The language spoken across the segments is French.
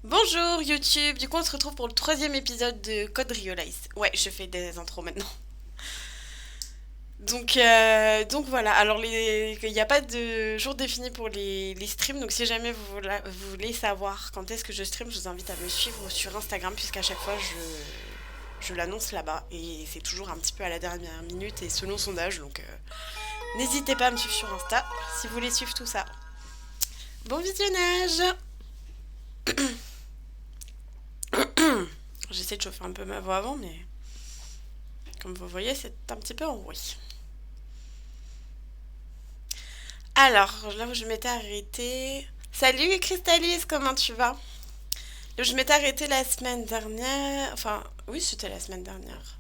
Bonjour YouTube, du coup on se retrouve pour le troisième épisode de Code Realize. Ouais, je fais des intros maintenant. Donc voilà, alors il n'y a pas de jour défini pour les streams, donc si jamais vous voulez savoir quand est-ce que je stream, je vous invite à me suivre sur Instagram, puisqu'à chaque fois je l'annonce là-bas, et c'est toujours un petit peu à la dernière minute et selon son âge, donc n'hésitez pas à me suivre sur Insta si vous voulez suivre tout ça. Bon visionnage. J'essaie de chauffer un peu ma voix avant, mais comme vous voyez, c'est un petit peu enroué. Alors, là où je m'étais arrêtée... Salut Crystalis, comment tu vas? Là où je m'étais arrêtée la semaine dernière... Enfin, oui, c'était la semaine dernière.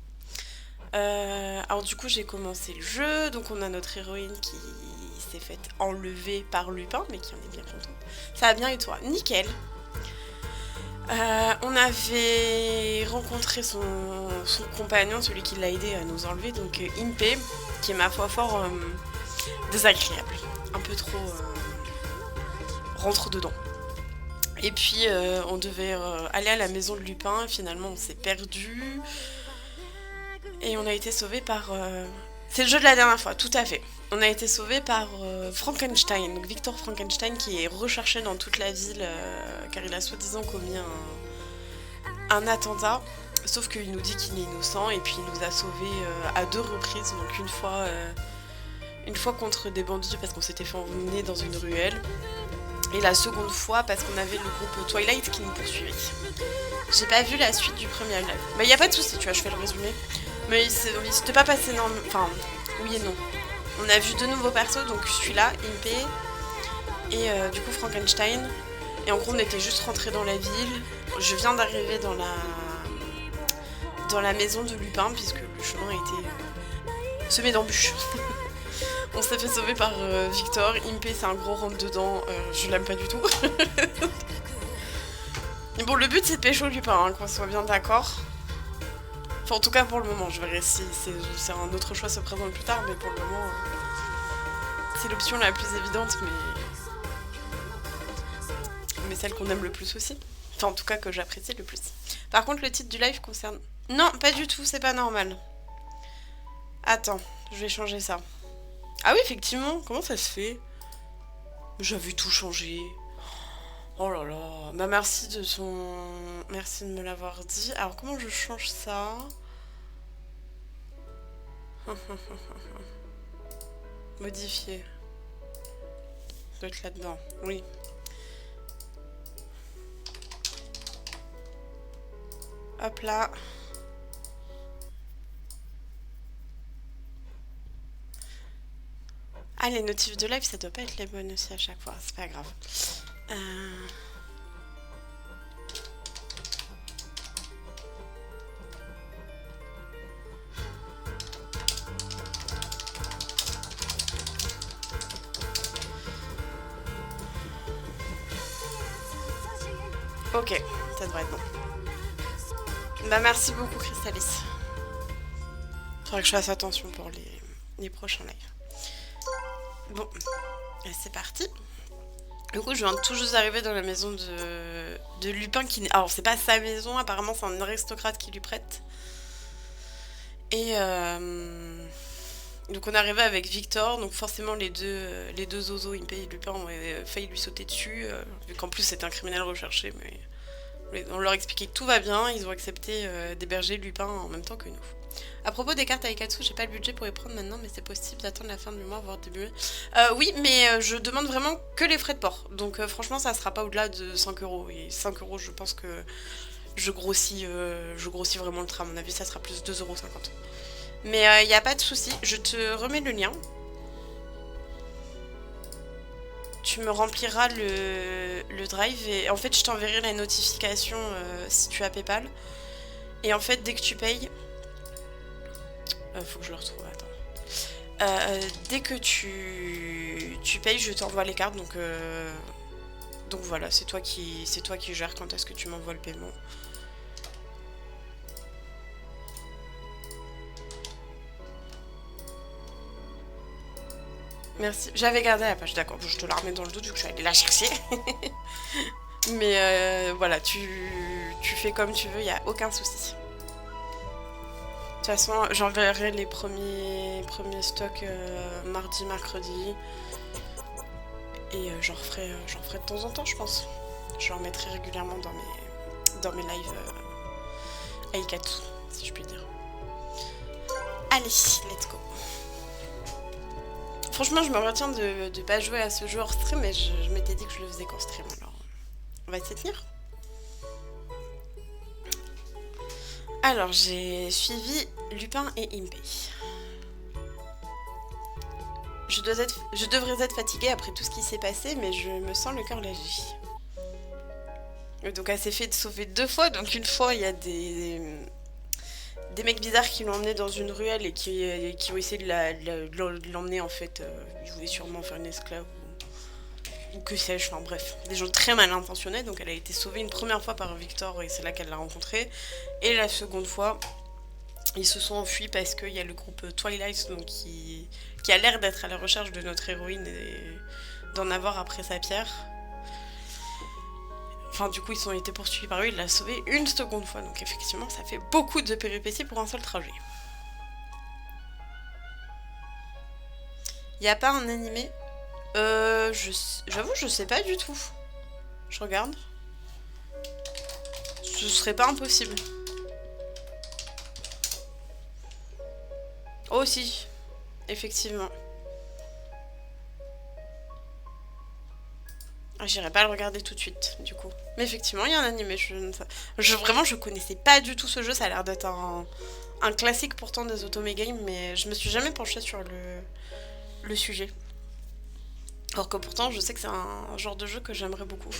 Alors du coup, j'ai commencé le jeu, donc on a notre héroïne qui s'est faite enlever par Lupin, mais qui en est bien contente. Ça va bien et toi? Nickel. On avait rencontré son compagnon, celui qui l'a aidé à nous enlever, donc Impé, qui est ma foi fort désagréable. Un peu trop rentre dedans. Et puis on devait aller à la maison de Lupin, et finalement on s'est perdu. Et on a été sauvé par... C'est le jeu de la dernière fois, tout à fait. On a été sauvé par Frankenstein, donc Victor Frankenstein, qui est recherché dans toute la ville car il a soi-disant commis un attentat. Sauf qu'il nous dit qu'il est innocent et puis il nous a sauvés à deux reprises. Donc une fois contre des bandits parce qu'on s'était fait emmener dans une ruelle. Et la seconde fois parce qu'on avait le groupe Twilight qui nous poursuivait. J'ai pas vu la suite du premier live. Mais y a pas de souci, tu vois, je fais le résumé. Mais il s'était pas passé énorme. Enfin, oui et non. On a vu deux nouveaux persos, donc celui-là, Impé, et du coup Frankenstein. Et en gros, on était juste rentré dans la ville. Je viens d'arriver dans la maison de Lupin, puisque le chemin a été semé d'embûches. On s'est fait sauver par Victor. Impé, c'est un gros rentre-dedans. Je l'aime pas du tout. Mais bon, le but, c'est de pécho Lupin, hein, qu'on soit bien d'accord. Enfin, en tout cas, pour le moment. Je verrai si c'est un autre choix se présente plus tard, mais pour le moment, c'est l'option la plus évidente, mais celle qu'on aime le plus aussi. Enfin, en tout cas, que j'apprécie le plus. Par contre, le titre du live concerne... Non, pas du tout, c'est pas normal. Attends, je vais changer ça. Ah oui, effectivement, comment ça se fait? J'avais tout changé. Oh là là. Bah merci de me l'avoir dit. Alors comment je change ça? Modifier. Doit être là-dedans. Oui. Hop là. Ah, les notifs de live, ça doit pas être les bonnes aussi à chaque fois. C'est pas grave. Euh... Ok, ça devrait être bon. Bah merci beaucoup Crystalis. Faudrait que je fasse attention pour les prochains lives. Bon, c'est parti. Du coup, je viens tout juste d'arriver dans la maison de Lupin qui... Alors, c'est pas sa maison, apparemment c'est un aristocrate qui lui prête. Et donc on est arrivé avec Victor, donc forcément les deux zozos, Impé et Lupin, ont failli lui sauter dessus, vu qu'en plus c'est un criminel recherché, mais on leur expliquait que tout va bien, ils ont accepté d'héberger Lupin en même temps que nous. À propos des cartes Aikatsu, j'ai pas le budget pour les prendre maintenant, mais c'est possible d'attendre la fin du mois, voire début mai. Oui, mais je demande vraiment que les frais de port. Donc franchement, ça sera pas au-delà de 5 euros. Et 5 euros, je pense que je grossis vraiment le trait. À mon avis, ça sera plus 2,50 €. Mais il n'y a pas de souci, je te remets le lien. Tu me rempliras le drive et en fait, je t'enverrai la notification si tu as PayPal. Et en fait, dès que tu payes, faut que je le retrouve, attends. Dès que tu payes, je t'envoie les cartes, donc voilà, c'est toi qui gères quand est-ce que tu m'envoies le paiement. Merci. J'avais gardé la page, d'accord. Je te la remets dans le doute vu que je suis allée la chercher. Mais voilà, tu fais comme tu veux, il n'y a aucun souci. De toute façon, j'enverrai les premiers stocks mardi, mercredi. Et j'en ferai de temps en temps, je pense. Je en mettrai régulièrement dans mes lives Aikatsu, si je puis dire. Allez, let's go. Franchement, je me retiens de pas jouer à ce jeu hors stream, mais je m'étais dit que je le faisais qu'en stream, alors on va essayer de tenir. Alors, j'ai suivi Lupin et Impé. Je devrais être fatiguée après tout ce qui s'est passé, mais je me sens le cœur léger. Donc elle s'est fait sauver 2 fois, donc une fois il y a des mecs bizarres qui l'ont emmenée dans une ruelle et qui ont essayé de l'emmener en fait. Ils voulaient sûrement faire une esclave ou que sais-je, enfin bref. Des gens très mal intentionnés, donc elle a été sauvée une première fois par Victor et c'est là qu'elle l'a rencontré. Et la seconde fois, ils se sont enfuis parce qu'il y a le groupe Twilight donc qui a l'air d'être à la recherche de notre héroïne et d'en avoir après sa pierre. Enfin, du coup, ils ont été poursuivis par lui, il l'a sauvé une seconde fois. Donc, effectivement, ça fait beaucoup de péripéties pour un seul trajet. Y a pas un animé j'avoue, je sais pas du tout. Je regarde. Ce serait pas impossible. Oh, si. Effectivement. J'irai pas le regarder tout de suite, du coup. Mais effectivement, il y a un animé. Vraiment, je connaissais pas du tout ce jeu. Ça a l'air d'être un classique pourtant des Otome Games, mais je me suis jamais penchée sur le sujet. Alors que pourtant, je sais que c'est un genre de jeu que j'aimerais beaucoup.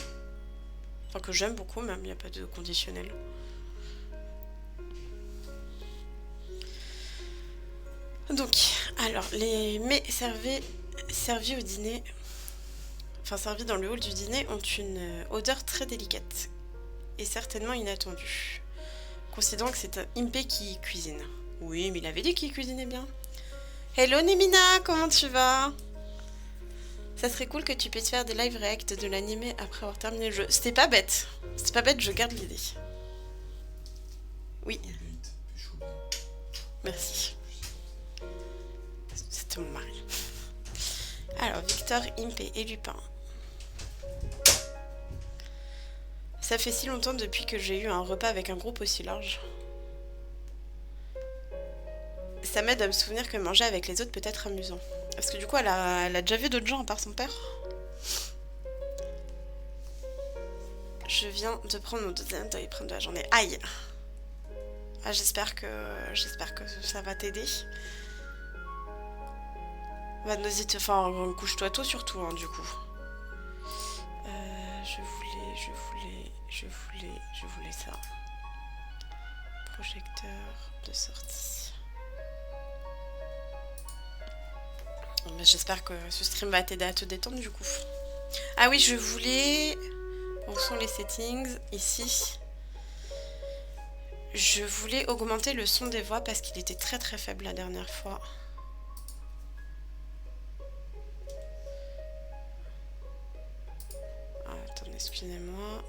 Enfin, que j'aime beaucoup, même, il n'y a pas de conditionnel. Donc, alors, les mets servis au dîner, enfin servis dans le hall du dîner, ont une odeur très délicate et certainement inattendue. Considérant que c'est un Impé qui cuisine. Oui, mais il avait dit qu'il cuisinait bien. Hello Nemina, comment tu vas? Ça serait cool que tu puisses faire des live react de l'animé après avoir terminé le jeu. C'était pas bête. C'était pas bête, je garde l'idée. Oui. Merci. C'était mon mari. Alors, Victor, Impé et Lupin. Ça fait si longtemps depuis que j'ai eu un repas avec un groupe aussi large. Ça m'aide à me souvenir que manger avec les autres peut être amusant. Parce que du coup, elle a déjà vu d'autres gens à part son père. Je viens de prendre mon deuxième doliprane de la journée. Aïe! Ah, j'espère que ça va t'aider. Bah, n'hésite, enfin, couche-toi tôt surtout, hein, du coup. Je voulais ça. Projecteur de sortie. Mais j'espère que ce stream va t'aider à te détendre du coup. Ah oui, je voulais... Où sont les settings? Ici. Je voulais augmenter le son des voix parce qu'il était très très faible la dernière fois. Ah, attendez, excusez-moi.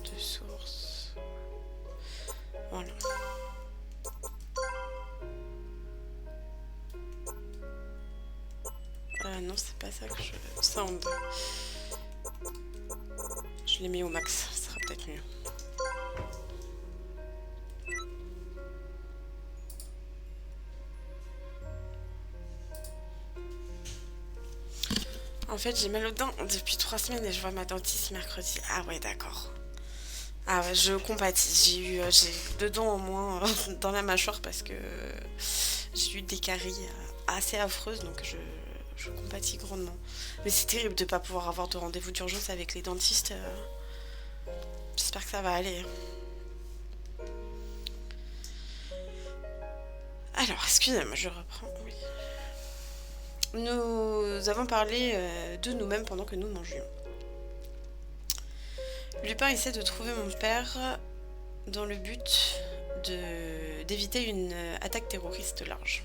De source. Voilà. Non, c'est pas ça que je... Sound. Je l'ai mis au max, ça sera peut-être mieux. En fait, j'ai mal aux dents depuis 3 semaines et je vois ma dentiste mercredi. Ah ouais, d'accord. Ah ouais, je compatis. J'ai 2 dents en moins dans la mâchoire parce que j'ai eu des caries assez affreuses, donc je compatis grandement. Mais c'est terrible de ne pas pouvoir avoir de rendez-vous d'urgence avec les dentistes. J'espère que ça va aller. Alors, excusez-moi, je reprends. Oui. Nous avons parlé de nous-mêmes pendant que nous mangions. Lupin essaie de trouver mon père dans le but d'éviter une attaque terroriste large.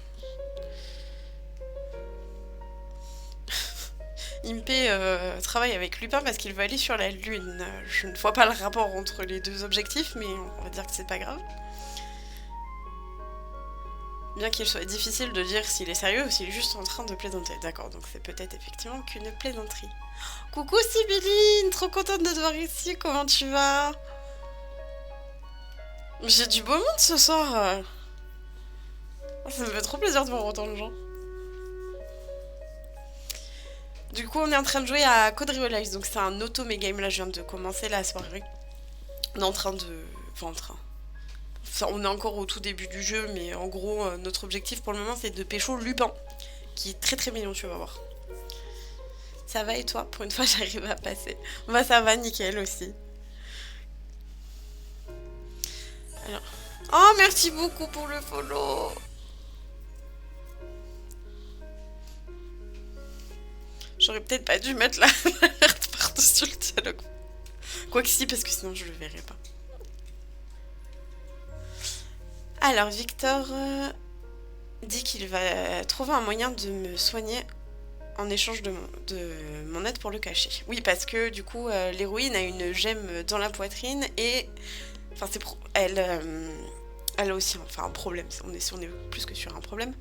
Impé travaille avec Lupin parce qu'il veut aller sur la Lune. Je ne vois pas le rapport entre les deux objectifs, mais on va dire que c'est pas grave. Bien qu'il soit difficile de dire s'il est sérieux ou s'il est juste en train de plaisanter. D'accord, donc c'est peut-être effectivement qu'une plaisanterie. Coucou Sibylline, trop contente de te voir ici, comment tu vas? J'ai du beau monde ce soir. Ça me fait trop plaisir de voir autant de gens. Du coup, on est en train de jouer à Code Realize, donc c'est un auto-game. Là, je viens de commencer la soirée. On est en train de... Enfin, en train... Enfin, on est encore au tout début du jeu, mais en gros, notre objectif pour le moment, c'est de pécho Lupin, qui est très très mignon, tu vas voir. Ça va et toi? Pour une fois, j'arrive à passer. Bah, ça va, nickel aussi. Alors... Oh, merci beaucoup pour le follow! J'aurais peut-être pas dû mettre l'alerte par-dessus le dialogue. Quoique si, parce que sinon je le verrai pas. Alors, Victor dit qu'il va trouver un moyen de me soigner en échange de mon aide pour le cacher. Oui, parce que du coup, l'héroïne a une gemme dans la poitrine et... Enfin, elle a aussi un problème. On est plus que sur un problème.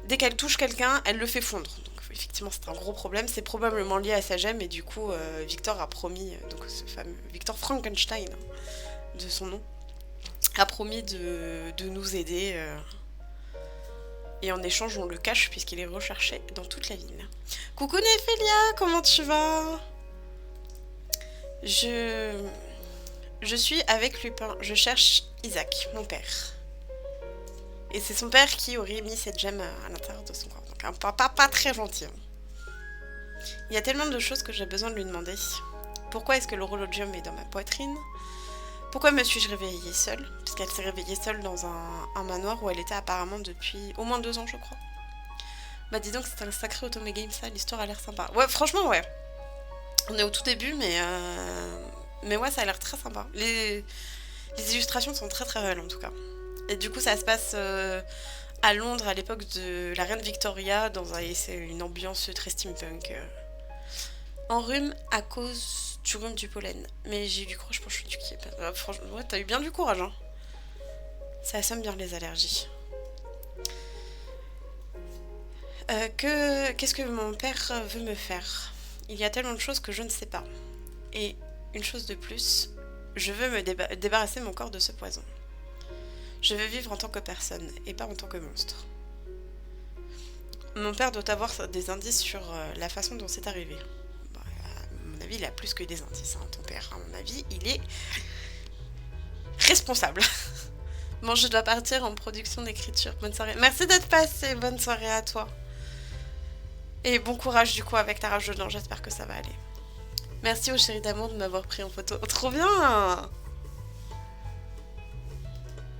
Dès qu'elle touche quelqu'un, elle le fait fondre. Donc effectivement, c'est un gros problème. C'est probablement lié à sa gemme et du coup, Victor a promis, donc ce fameux Victor Frankenstein, de son nom, a promis de nous aider. Et en échange, on le cache puisqu'il est recherché dans toute la ville. Coucou Néphélia, comment tu vas? Je suis avec Lupin. Je cherche Isaac, mon père. Et c'est son père qui aurait mis cette gemme à l'intérieur de son corps. Donc un papa pas très gentil. Il y a tellement de choses que j'ai besoin de lui demander. Pourquoi est-ce que le rhologium est dans ma poitrine? Pourquoi me suis-je réveillée seule? Puisqu'elle s'est réveillée seule dans un manoir où elle était apparemment depuis au moins 2 ans, je crois. Bah dis donc, c'est un sacré automé-game ça, l'histoire a l'air sympa. Ouais, franchement, ouais. On est au tout début, mais ouais, ça a l'air très sympa. Les illustrations sont très très belles en tout cas. Et du coup, ça se passe à Londres à l'époque de la reine Victoria, c'est une ambiance très steampunk. En rhume à cause du rhume du pollen. Mais j'ai eu du courage pour chuter. Franchement, ouais, t'as eu bien du courage, hein. Ça assomme bien les allergies. Qu'est-ce que mon père veut me faire? Il y a tellement de choses que je ne sais pas. Et une chose de plus, je veux me débarrasser mon corps de ce poison. Je veux vivre en tant que personne, et pas en tant que monstre. Mon père doit avoir des indices sur la façon dont c'est arrivé. Bah, à mon avis, il a plus que des indices, hein, ton père. À mon avis, il est responsable. Bon, je dois partir en production d'écriture. Bonne soirée. Merci d'être passé, bonne soirée à toi. Et bon courage du coup avec ta rage de dents, j'espère que ça va aller. Merci au chéri d'amour de m'avoir pris en photo. Oh, trop bien!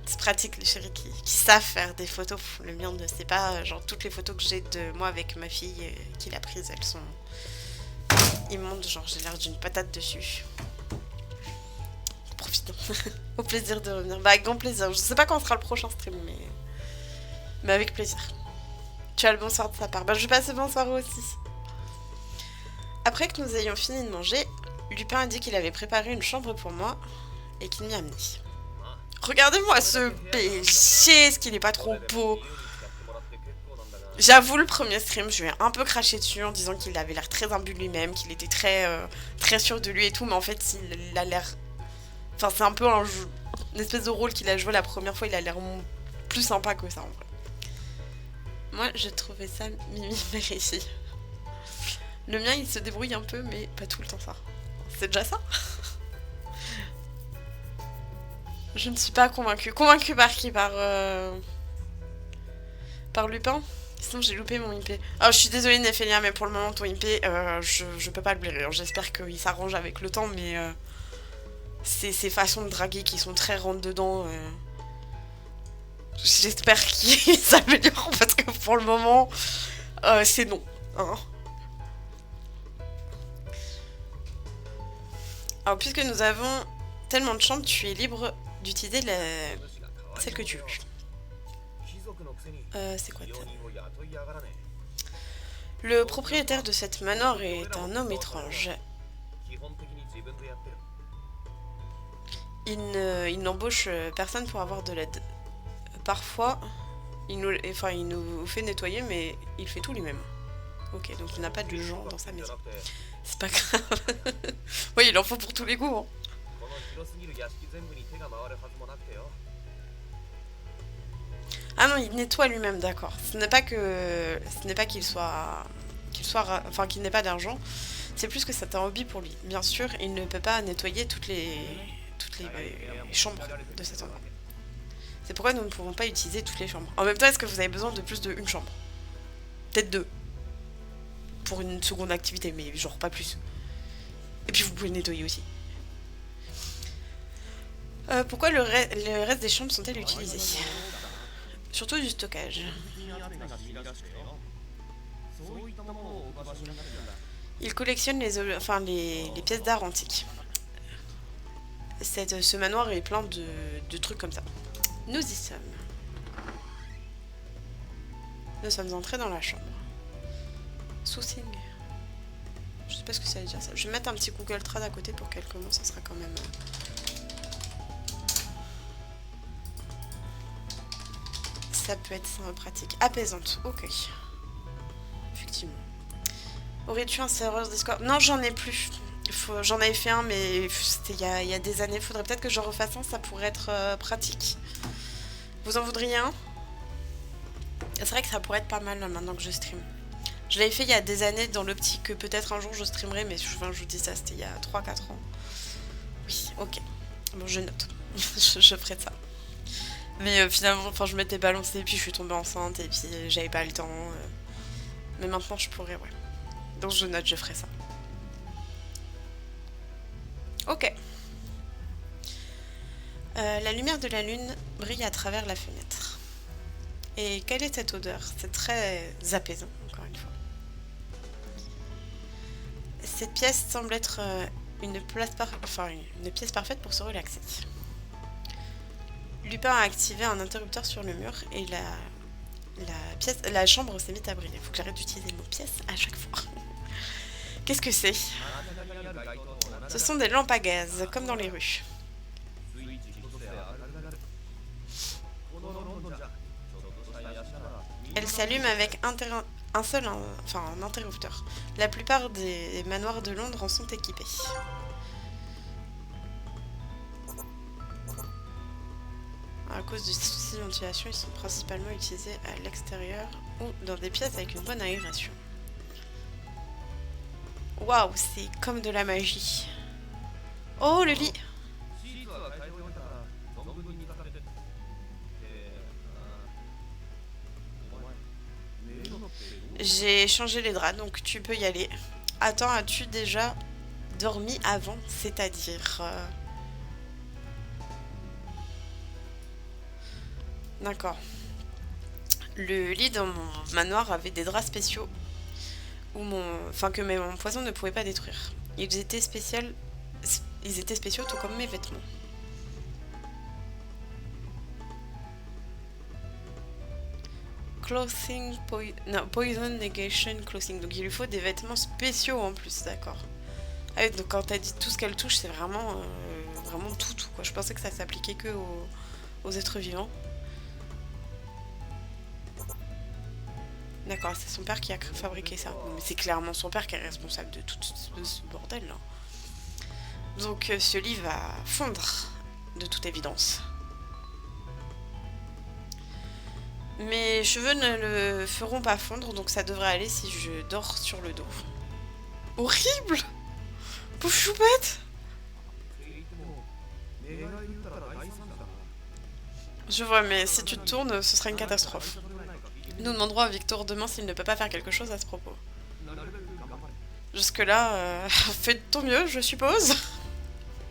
C'est pratique les chéris qui savent faire des photos. Le mien ne sait pas. Genre toutes les photos que j'ai de moi avec ma fille qu'il a prises, elles sont immondes. Genre j'ai l'air d'une patate dessus. Profitons. Au plaisir de revenir. Bah avec grand plaisir. Je sais pas quand sera le prochain stream, mais avec plaisir. Tu as le bonsoir de sa part. Bah je passe le bonsoir aussi. Après que nous ayons fini de manger, Lupin a dit qu'il avait préparé une chambre pour moi et qu'il m'y a amené. Regardez-moi ce péché, est-ce qu'il est pas trop beau? J'avoue, le premier stream, je lui ai un peu craché dessus en disant qu'il avait l'air très imbu de lui-même, qu'il était très sûr de lui et tout, mais en fait, il a l'air... Enfin, c'est un peu une espèce de rôle qu'il a joué la première fois, il a l'air plus sympa que ça, en vrai. Moi, j'ai trouvé ça mimi-réussi. Le mien, il se débrouille un peu, mais pas tout le temps ça. C'est déjà ça? Je ne suis pas convaincue. Convaincue par qui? Par Lupin? Sinon j'ai loupé mon IP. Oh, je suis désolée Néphélia, mais pour le moment ton IP, je peux pas le blairer. J'espère qu'il s'arrange avec le temps, mais c'est ces façons de draguer qui sont très rentre dedans. J'espère qu'il s'améliore parce que pour le moment, c'est non. Hein. Alors puisque nous avons tellement de chambres, tu es libre d'utiliser celle que tu veux. C'est quoi Le propriétaire de cette manoir est un homme étrange. Il n'embauche personne pour avoir de l'aide. Parfois, il nous fait nettoyer, mais il fait tout lui-même. Ok, donc il n'a pas de gens dans sa maison. C'est pas grave. Oui, il en faut pour tous les goûts. Hein. Ah non, il nettoie lui-même, d'accord. Ce n'est pas enfin qu'il n'ait pas d'argent. C'est plus que c'est un hobby pour lui. Bien sûr, il ne peut pas nettoyer toutes les chambres de cet endroit. C'est pourquoi nous ne pouvons pas utiliser toutes les chambres. En même temps, est-ce que vous avez besoin de plus d'une chambre? Peut-être deux. Pour une seconde activité, mais genre pas plus. Et puis vous pouvez nettoyer aussi. Pourquoi le reste des chambres sont-elles utilisées? Surtout du stockage. Il collectionne les pièces d'art antiques. Ce manoir est plein de trucs comme ça. Nous y sommes. Nous sommes entrés dans la chambre. Sourcing. Je sais pas ce que ça veut dire ça. Je vais mettre un petit Google Trad à côté pour quelques mots, ça sera quand même... Ça peut être pratique. Apaisante, ok. Effectivement. Aurais-tu un serveur Discord? Non, j'en ai plus. J'en avais fait un, mais c'était il y a des années. Faudrait peut-être que je refasse un, ça pourrait être pratique. Vous en voudriez un? C'est vrai que ça pourrait être pas mal là, maintenant que je stream. Je l'avais fait il y a des années dans l'optique que peut-être un jour je streamerai, mais je vous dis ça, c'était il y a 3-4 ans. Oui, ok. Bon, je note. je ferai ça. Mais finalement, enfin, je m'étais balancée, puis je suis tombée enceinte, et puis j'avais pas le temps. Mais maintenant, je pourrais, ouais. Donc je note, je ferai ça. Ok. La lumière de la lune brille à travers la fenêtre. Et quelle est cette odeur? C'est très apaisant, encore une fois. Cette pièce semble être une pièce parfaite pour se relaxer. Lupin a activé un interrupteur sur le mur et la chambre s'est mise à briller. Faut que j'arrête d'utiliser le mot pièce à chaque fois. Qu'est-ce que c'est? Ce sont des lampes à gaz, comme dans les rues. Elles s'allument avec un interrupteur. La plupart des manoirs de Londres en sont équipés. À cause du souci de ventilation, ils sont principalement utilisés à l'extérieur ou dans des pièces avec une bonne aération. Waouh, c'est comme de la magie. Oh, le lit! J'ai changé les draps, donc tu peux y aller. Attends, as-tu déjà dormi avant? C'est-à-dire... D'accord. Le lit dans mon manoir avait des draps spéciaux que mon poison ne pouvait pas détruire. Ils étaient spéciaux tout comme mes vêtements. Poison negation clothing. Donc il lui faut des vêtements spéciaux en plus, d'accord. Ah oui, donc quand t'as dit tout ce qu'elle touche, c'est vraiment tout quoi. Je pensais que ça s'appliquait que aux êtres vivants. D'accord, c'est son père qui a fabriqué ça. Mais c'est clairement son père qui est responsable de tout ce bordel là. Donc ce lit va fondre, de toute évidence. Mes cheveux ne le feront pas fondre, donc ça devrait aller si je dors sur le dos. Horrible! Pauvre choupette! Je vois, mais si tu te tournes, ce sera une catastrophe. Nous demanderons à Victor demain s'il ne peut pas faire quelque chose à ce propos. Jusque-là, fais de ton mieux, je suppose.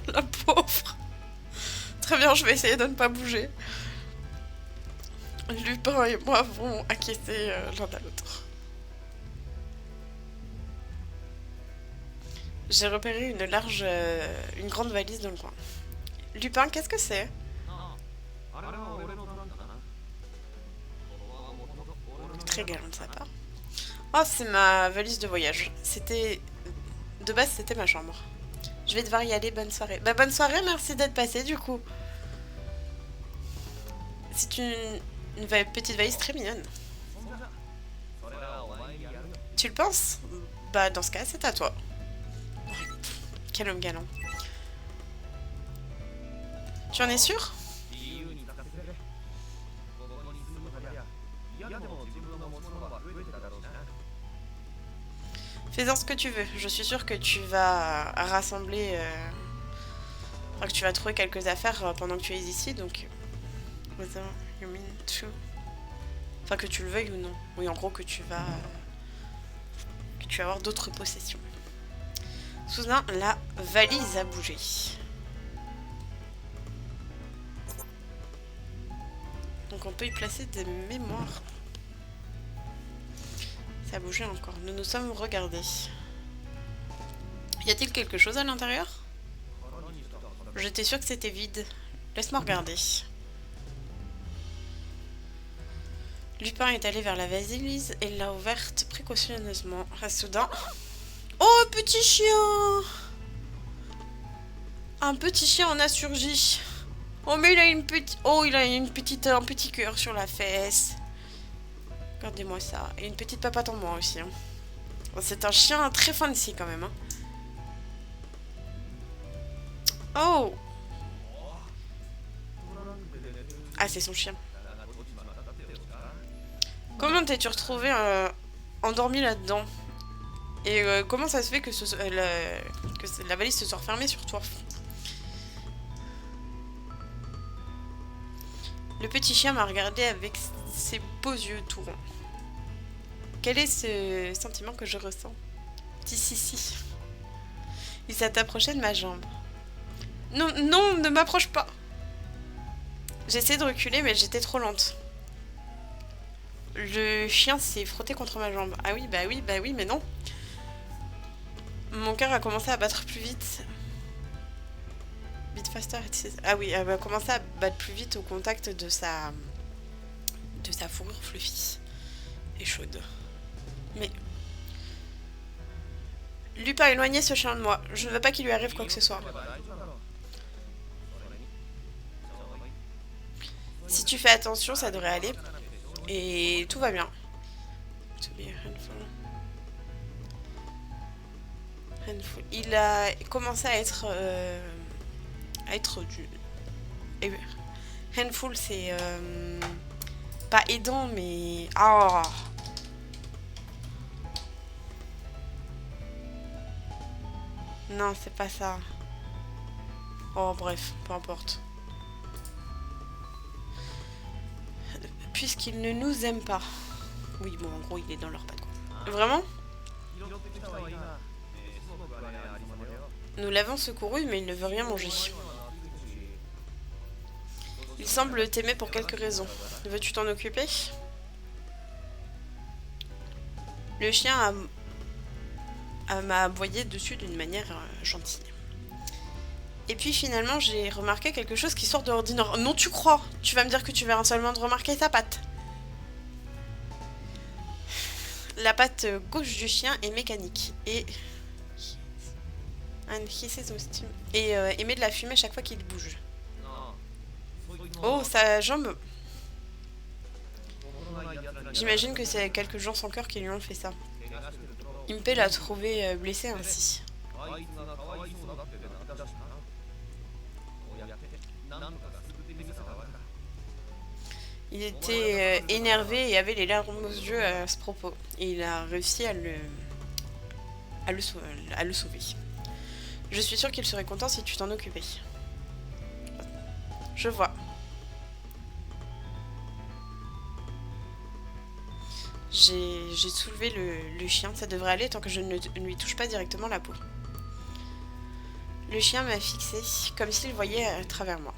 La pauvre. Très bien, je vais essayer de ne pas bouger. Lupin et moi vont acquiescer l'un à l'autre. J'ai repéré une grande valise dans le coin. Lupin, qu'est-ce que c'est? Très galant de sa part. Oh, c'est ma valise de voyage. C'était... De base, c'était ma chambre. Je vais devoir y aller, bonne soirée. Bah, bonne soirée, merci d'être passé, du coup. C'est une petite valise très mignonne. Tu le penses? Bah, dans ce cas, c'est à toi. Quel homme galant. Tu en es sûr? Fais-en ce que tu veux. Je suis sûre que tu vas rassembler... Enfin, que tu vas trouver quelques affaires pendant que tu es ici, donc... Whether you mean to... Enfin, que tu le veuilles ou non. Oui, en gros, que tu vas... que tu vas avoir d'autres possessions. Soudain, la valise a bougé. Donc on peut y placer des mémoires. Ça a bougé encore. Nous nous sommes regardés. Y a-t-il quelque chose à l'intérieur? J'étais sûre que c'était vide. Laisse-moi regarder. Lupin est allé vers la valise et l'a ouverte précautionneusement. Ah, soudain... Oh, petit chien! Un petit chien en a surgi. Oh, mais il a une petite... Oh, il a un petit cœur sur la fesse. Regardez-moi ça. Et une petite papate en moi aussi. Hein. Oh, c'est un chien très fancy quand même. Hein. Oh! Ah, c'est son chien. Comment t'es-tu retrouvé endormi là-dedans? Et comment ça se fait que, que la valise se soit refermée sur toi? Le petit chien m'a regardé avec ses beaux yeux tout ronds. Quel est ce sentiment que je ressens? Petit Sissi. Il s'est approché de ma jambe. Non, non, ne m'approche pas. J'essayais de reculer, mais j'étais trop lente. Le chien s'est frotté contre ma jambe. Ah oui, mais non. Mon cœur a commencé à battre plus vite. Beat faster. Ah oui, elle a commencé à battre plus vite au contact de sa fourrure fluffy et chaude. Mais Lupin a éloigné ce chien de moi. Je ne veux pas qu'il lui arrive quoi que ce soit. Si tu fais attention, ça devrait aller. Et tout va bien. Il a commencé à être du... Handful, c'est pas aidant, mais... Ah. Non, c'est pas ça. Oh, bref, peu importe. Puisqu'il ne nous aime pas. Oui, bon, en gros, il est dans leur patte, quoi. Vraiment? Nous l'avons secouru, mais il ne veut rien manger. Il semble t'aimer pour quelques raisons. Veux-tu t'en occuper? Le chien m'a aboyé dessus d'une manière gentille. Et puis finalement, j'ai remarqué quelque chose qui sort de l'ordinaire. Non, tu crois? Tu vas me dire que tu viens seulement de remarquer sa patte. La patte gauche du chien est mécanique et émet de la fumée chaque fois qu'il bouge. Oh, sa jambe. J'imagine que c'est quelques gens sans cœur qui lui ont fait ça. Impé l'a trouvé blessé ainsi. Il était énervé et avait les larmes aux yeux à ce propos. Et il a réussi à le sauver. Je suis sûre qu'il serait content si tu t'en occupais. Je vois. J'ai soulevé le chien, ça devrait aller tant que je ne lui touche pas directement la peau. Le chien m'a fixé, comme s'il voyait à travers moi.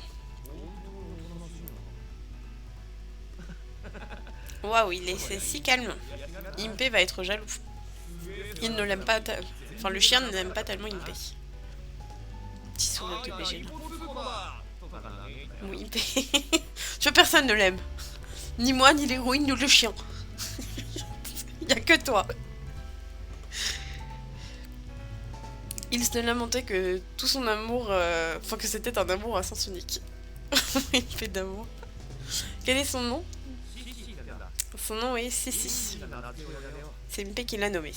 Waouh, il est si calme. Impé va être jaloux. Il ne l'aime pas... Enfin, le chien ne l'aime pas tellement Impé. Petit sourire de BG. Oui, Impé. Tu vois, personne ne l'aime. Ni moi, ni l'héroïne, ni le chien. Il y a que toi. Il se lamentait que tout son amour... Enfin, que c'était un amour à sens unique. Il fait d'amour. Quel est son nom? Son nom est Sissi. C'est Mpe qui l'a nommé.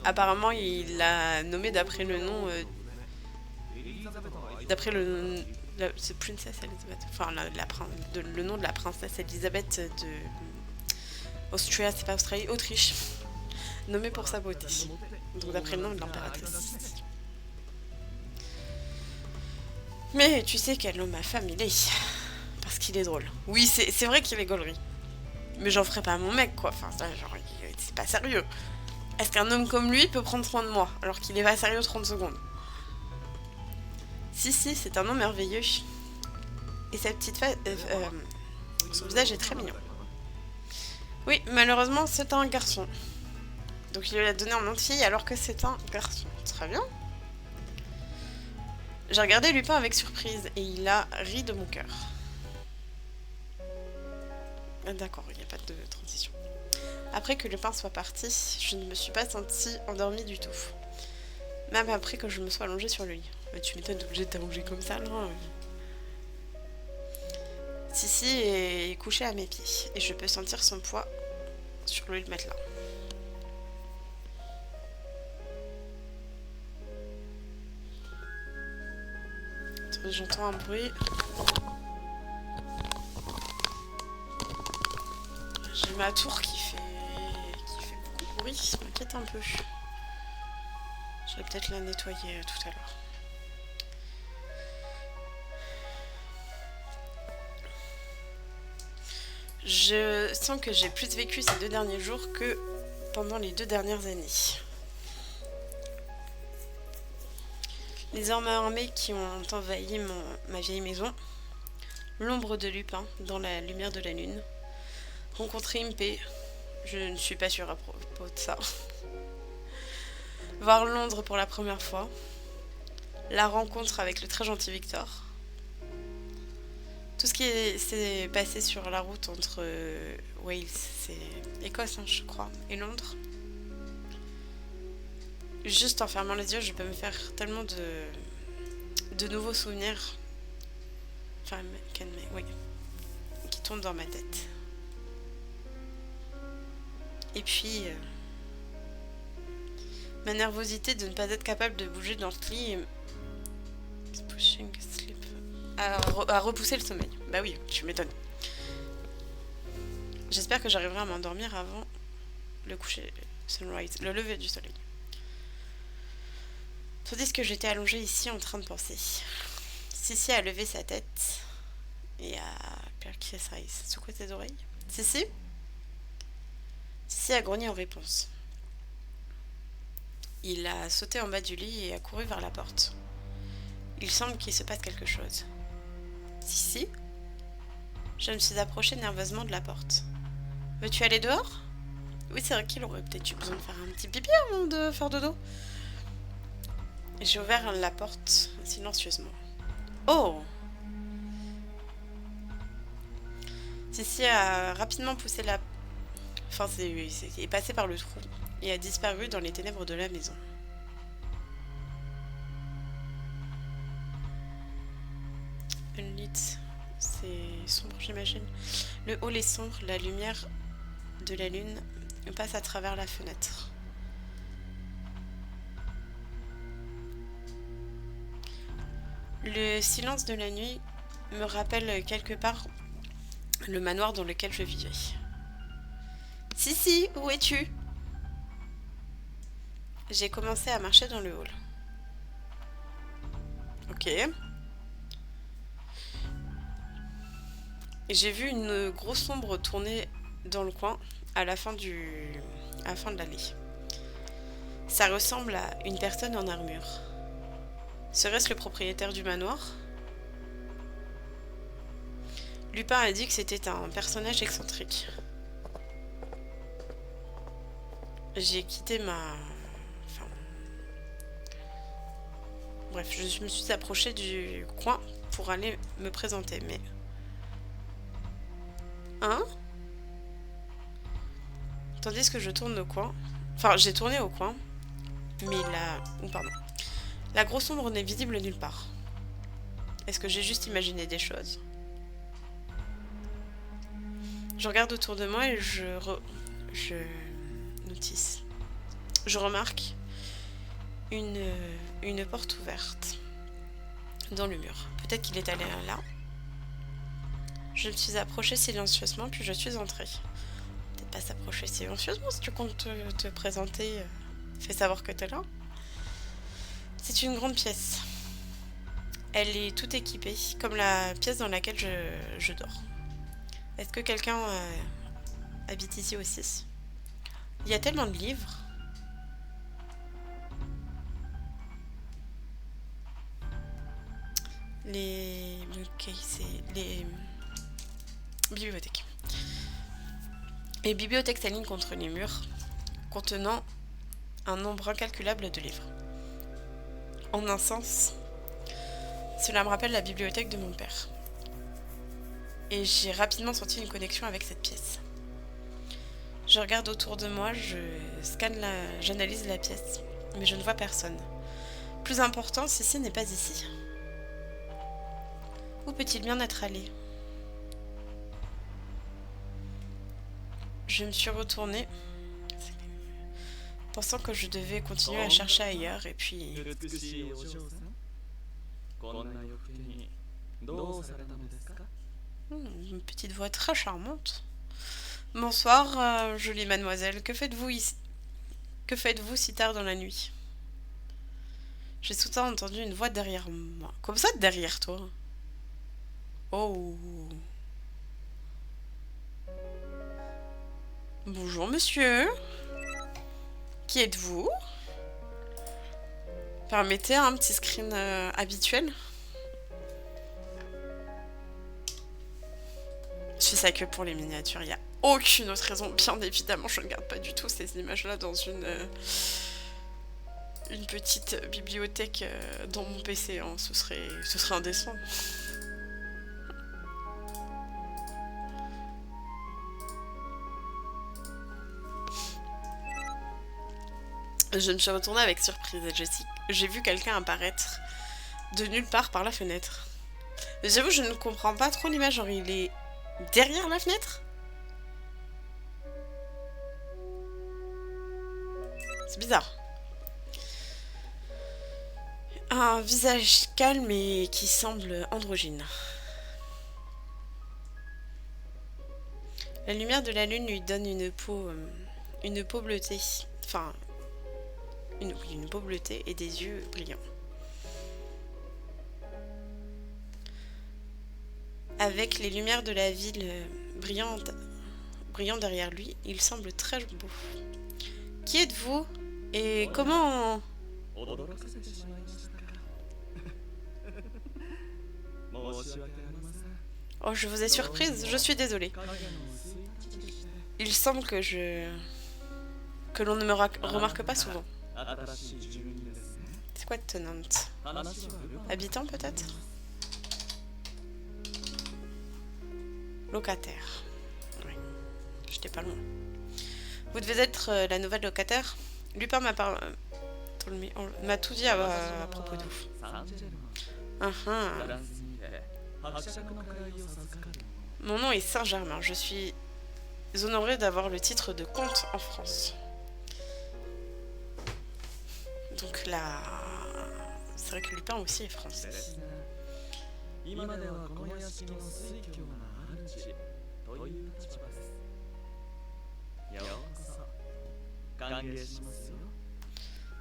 Apparemment, il l'a nommé d'après le nom... d'après le... The Princess Elizabeth. Enfin, le nom de la princesse Elizabeth de... Austria, c'est pas Australie, Autriche. Nommée pour sa beauté. Donc d'après le nom de l'impératrice. Mais tu sais quel homme ma femme il est. Parce qu'il est drôle. Oui, c'est vrai qu'il est gaulerie. Mais j'en ferai pas mon mec, quoi. Enfin, ça, genre, c'est pas sérieux. Est-ce qu'un homme comme lui peut prendre soin de moi, alors qu'il est pas sérieux 30 secondes? Si, c'est un homme merveilleux. Et sa petite face... son visage est très mignon. Oui, malheureusement, c'est un garçon. Donc il lui a donné en nom de fille alors que c'est un garçon. Très bien. J'ai regardé Lupin avec surprise et il a ri de mon cœur. D'accord, il n'y a pas de transition. Après que Lupin soit parti, je ne me suis pas sentie endormie du tout. Même après que je me sois allongée sur le lit. Mais tu m'étonnes d'obligé de t'allonger comme ça, là. Sissi est couché à mes pieds et je peux sentir son poids sur le lit de matelas. J'entends un bruit. J'ai ma tour qui fait beaucoup de bruit, ça m'inquiète un peu. Je vais peut-être la nettoyer tout à l'heure. Je sens que j'ai plus vécu ces 2 derniers jours que pendant les 2 dernières années. Les hommes armés qui ont envahi ma vieille maison, l'ombre de Lupin dans la lumière de la lune, rencontrer Mpe, je ne suis pas sûre à propos de ça. Voir Londres pour la première fois, la rencontre avec le très gentil Victor, tout ce qui s'est passé sur la route entre Wales, c'est Écosse hein, je crois, et Londres. Juste en fermant les yeux, je peux me faire tellement de nouveaux souvenirs. Enfin, oui. Qui tombent dans ma tête. Et puis, ma nervosité de ne pas être capable de bouger dans ce lit. Pushing sleep. À repousser le sommeil. Bah oui, tu m'étonnes. J'espère que j'arriverai à m'endormir avant le coucher, le lever du soleil. Tandis que j'étais allongée ici en train de penser. Sissi a levé sa tête et a perqué sa race. Sous quoi tes oreilles? Sissi? Sissi a grogné en réponse. Il a sauté en bas du lit et a couru vers la porte. Il semble qu'il se passe quelque chose. Sissi? Je me suis approchée nerveusement de la porte. Veux-tu aller dehors? Oui, c'est vrai qu'il aurait peut-être eu besoin de faire un petit pipi avant de faire dodo. J'ai ouvert la porte silencieusement. Oh! Sissi a rapidement poussé la... Enfin, est passé par le trou et a disparu dans les ténèbres de la maison. Une lit, c'est sombre, j'imagine. Le hall est sombre, la lumière de la lune passe à travers la fenêtre. Le silence de la nuit me rappelle quelque part le manoir dans lequel je vivais. Sissi, où es-tu? J'ai commencé à marcher dans le hall. Ok. J'ai vu une grosse ombre tourner dans le coin à la fin de l'allée. Ça ressemble à une personne en armure. Serait-ce le propriétaire du manoir? Lupin a dit que c'était un personnage excentrique. J'ai quitté Bref, je me suis approchée du coin pour aller me présenter, mais... Hein? Tandis que je tourne au coin. Enfin, j'ai tourné au coin. Mais la grosse ombre n'est visible nulle part. Est-ce que j'ai juste imaginé des choses? Je regarde autour de moi et je notice. Je remarque une porte ouverte dans le mur. Peut-être qu'il est allé là. Je me suis approchée silencieusement, puis je suis entrée. Peut-être pas s'approcher silencieusement si tu comptes te présenter. Fais savoir que t'es là. C'est une grande pièce. Elle est toute équipée, comme la pièce dans laquelle je dors. Est-ce que quelqu'un habite ici aussi? Il y a tellement de livres. Ok, c'est les bibliothèques. Les bibliothèques s'alignent contre les murs, contenant un nombre incalculable de livres. En un sens, cela me rappelle la bibliothèque de mon père. Et j'ai rapidement senti une connexion avec cette pièce. Je regarde autour de moi, j'analyse la pièce, mais je ne vois personne. Plus important, ceci n'est pas ici. Où peut-il bien être allé? Je me suis retournée, pensant que je devais continuer à chercher ailleurs, et puis... Une petite voix très charmante. Bonsoir, jolie mademoiselle, que faites-vous ici? Que faites-vous si tard dans la nuit? J'ai soudain entendu une voix derrière moi. Comme ça, derrière toi? Oh. Bonjour, monsieur. Qui êtes-vous? Permettez un petit screen habituel. Je fais ça que pour les miniatures, il n'y a aucune autre raison. Bien évidemment, je ne garde pas du tout ces images-là dans une petite bibliothèque dans mon PC. Hein. Ce serait indécent. Je me suis retournée avec surprise et j'ai vu quelqu'un apparaître de nulle part par la fenêtre. J'avoue, je ne comprends pas trop l'image, genre il est derrière la fenêtre? C'est bizarre. Un visage calme et qui semble androgyne. La lumière de la lune lui donne une peau bleutée. Enfin, une peau bleutée et des yeux brillants. Avec les lumières de la ville brillant derrière lui, il semble très beau. Qui êtes-vous? Et comment... Oh, je vous ai surprise, je suis désolée. Il semble que l'on ne me remarque pas souvent. C'est quoi tenant? Habitant peut-être? Locataire. Oui, j'étais pas loin. Vous devez être la nouvelle locataire? Lupin m'a tout dit à propos de vous. Mon nom est Saint-Germain. Je suis honorée d'avoir le titre de comte en France. Donc là... C'est vrai que Lupin aussi est français.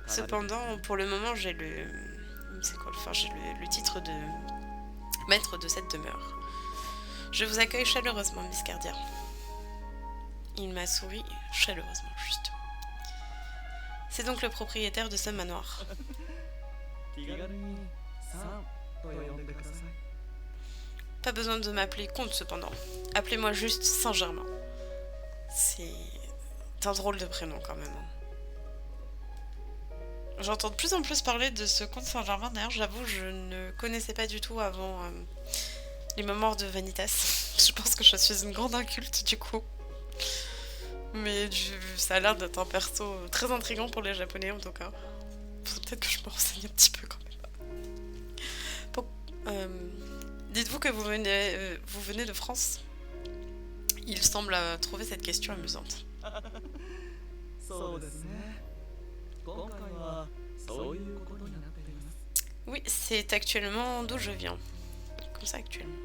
Cependant, pour le moment, j'ai le... C'est quoi? Enfin, j'ai le titre de maître de cette demeure. Je vous accueille chaleureusement, Miss Cardia. Il m'a souri chaleureusement, juste. C'est donc le propriétaire de ce manoir. Pas besoin de m'appeler comte cependant. Appelez-moi juste Saint-Germain. C'est un drôle de prénom quand même. J'entends de plus en plus parler de ce comte Saint-Germain. D'ailleurs, j'avoue, je ne connaissais pas du tout avant les mémoires de Vanitas. Je pense que je suis une grande inculte du coup. Mais ça a l'air d'être un perso très intriguant pour les Japonais en tout cas. Peut-être que je me renseigne un petit peu quand même. Pour- euh, Dites-vous que vous venez de France? Il semble trouver cette question amusante. そうですね。今回はそういうことになっています。 Oui, c'est actuellement d'où je viens. Comme ça actuellement.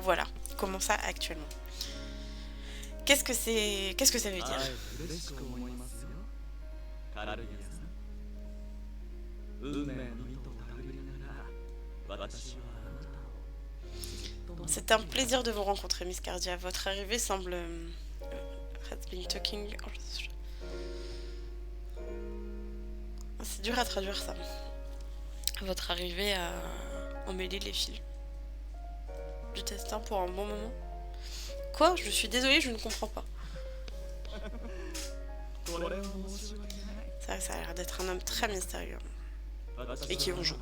Voilà. Comment ça actuellement? Qu'est-ce que ça veut は dire? い、嬉しく思いますよ。カルディアさん。運命の糸を手繰りながら、私はあなたを。 C'est un plaisir de vous rencontrer, Miss Cardia. Votre arrivée semble... has been talking... C'est dur à traduire ça. Votre arrivée a emmêlé les fils du destin pour un bon moment. Quoi? Je suis désolée, je ne comprends pas. Ça a l'air d'être un homme très mystérieux. Et qui on joue.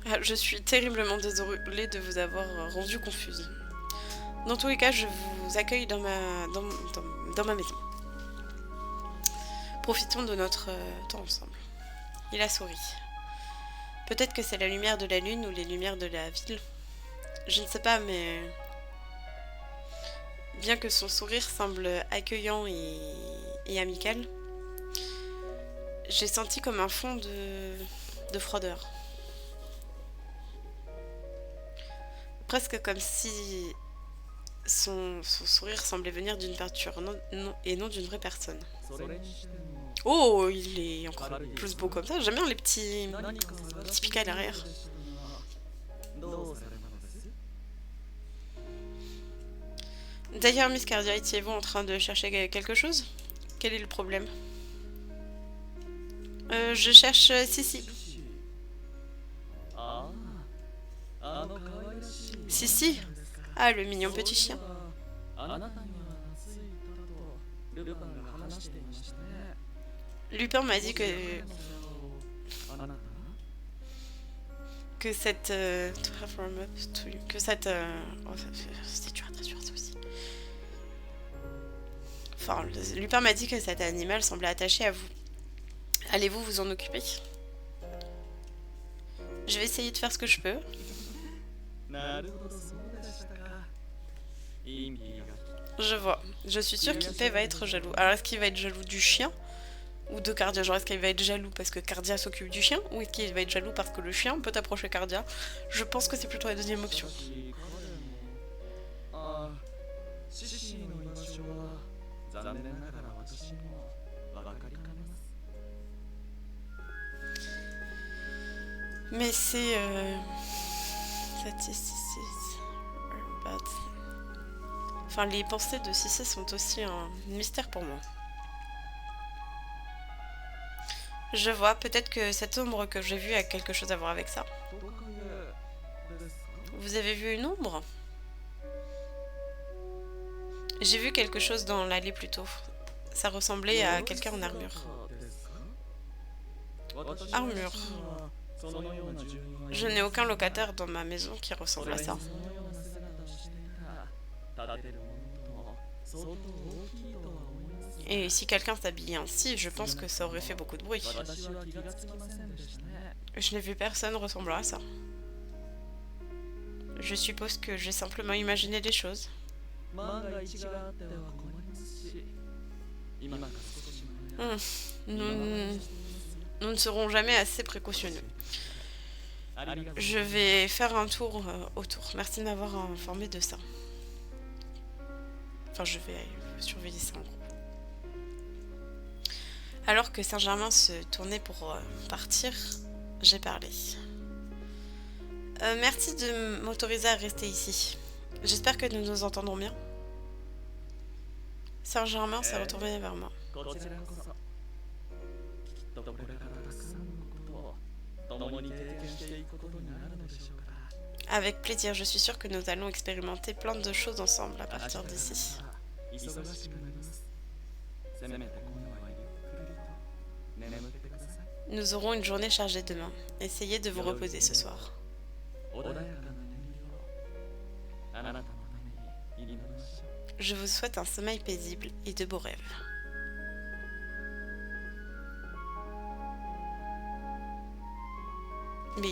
Ah, je suis terriblement désolée de vous avoir rendu confuse. Dans tous les cas, je vous accueille dans ma maison. Profitons de notre temps ensemble. Il a souri. Peut-être que c'est la lumière de la lune ou les lumières de la ville. Je ne sais pas, mais... Bien que son sourire semble accueillant et amical, j'ai senti comme un fond de froideur. Presque comme si son sourire semblait venir d'une peinture et non d'une vraie personne. Oh, il est encore plus beau comme ça. J'aime bien les petits pics à l'arrière. D'ailleurs, Miss Cardia, étiez-vous en train de chercher quelque chose? Quel est le problème? Je cherche Sissi. Sissi? Ah, le mignon petit chien. Lupin m'a dit que cette... c'est dur à traduire ça aussi. Enfin, Lupin m'a dit que cet animal semblait attaché à vous. Allez-vous vous en occuper? Je vais essayer de faire ce que je peux. Je vois. Je suis sûre qu'Ippei va être jaloux. Alors, est-ce qu'il va être jaloux du chien ou de Cardia? Genre, est-ce qu'il va être jaloux parce que Cardia s'occupe du chien ou est-ce qu'il va être jaloux parce que le chien peut approcher Cardia? Je pense que c'est plutôt la deuxième option. Mais c'est... Enfin, les pensées de Sissi sont aussi un mystère pour moi. Je vois, peut-être que cette ombre que j'ai vue a quelque chose à voir avec ça. Vous avez vu une ombre? J'ai vu quelque chose dans l'allée plus tôt. Ça ressemblait à quelqu'un en armure. Armure. Je n'ai aucun locataire dans ma maison qui ressemble à ça. Et si quelqu'un s'habillait ainsi, je pense que ça aurait fait beaucoup de bruit. Je n'ai vu personne ressemblant à ça. Je suppose que j'ai simplement imaginé des choses. Nous ne serons jamais assez précautionneux. Je vais faire un tour autour. Merci de m'avoir informé de ça. Enfin, je vais surveiller ça en gros. Alors que Saint-Germain se tournait pour partir, j'ai parlé. Merci de m'autoriser à rester ici. J'espère que nous nous entendrons bien. Saint-Germain s'est retourné vers moi. Avec plaisir, je suis sûre que nous allons expérimenter plein de choses ensemble à partir d'ici. Nous aurons une journée chargée demain. Essayez de vous reposer ce soir. Je vous souhaite un sommeil paisible et de beaux rêves. Mais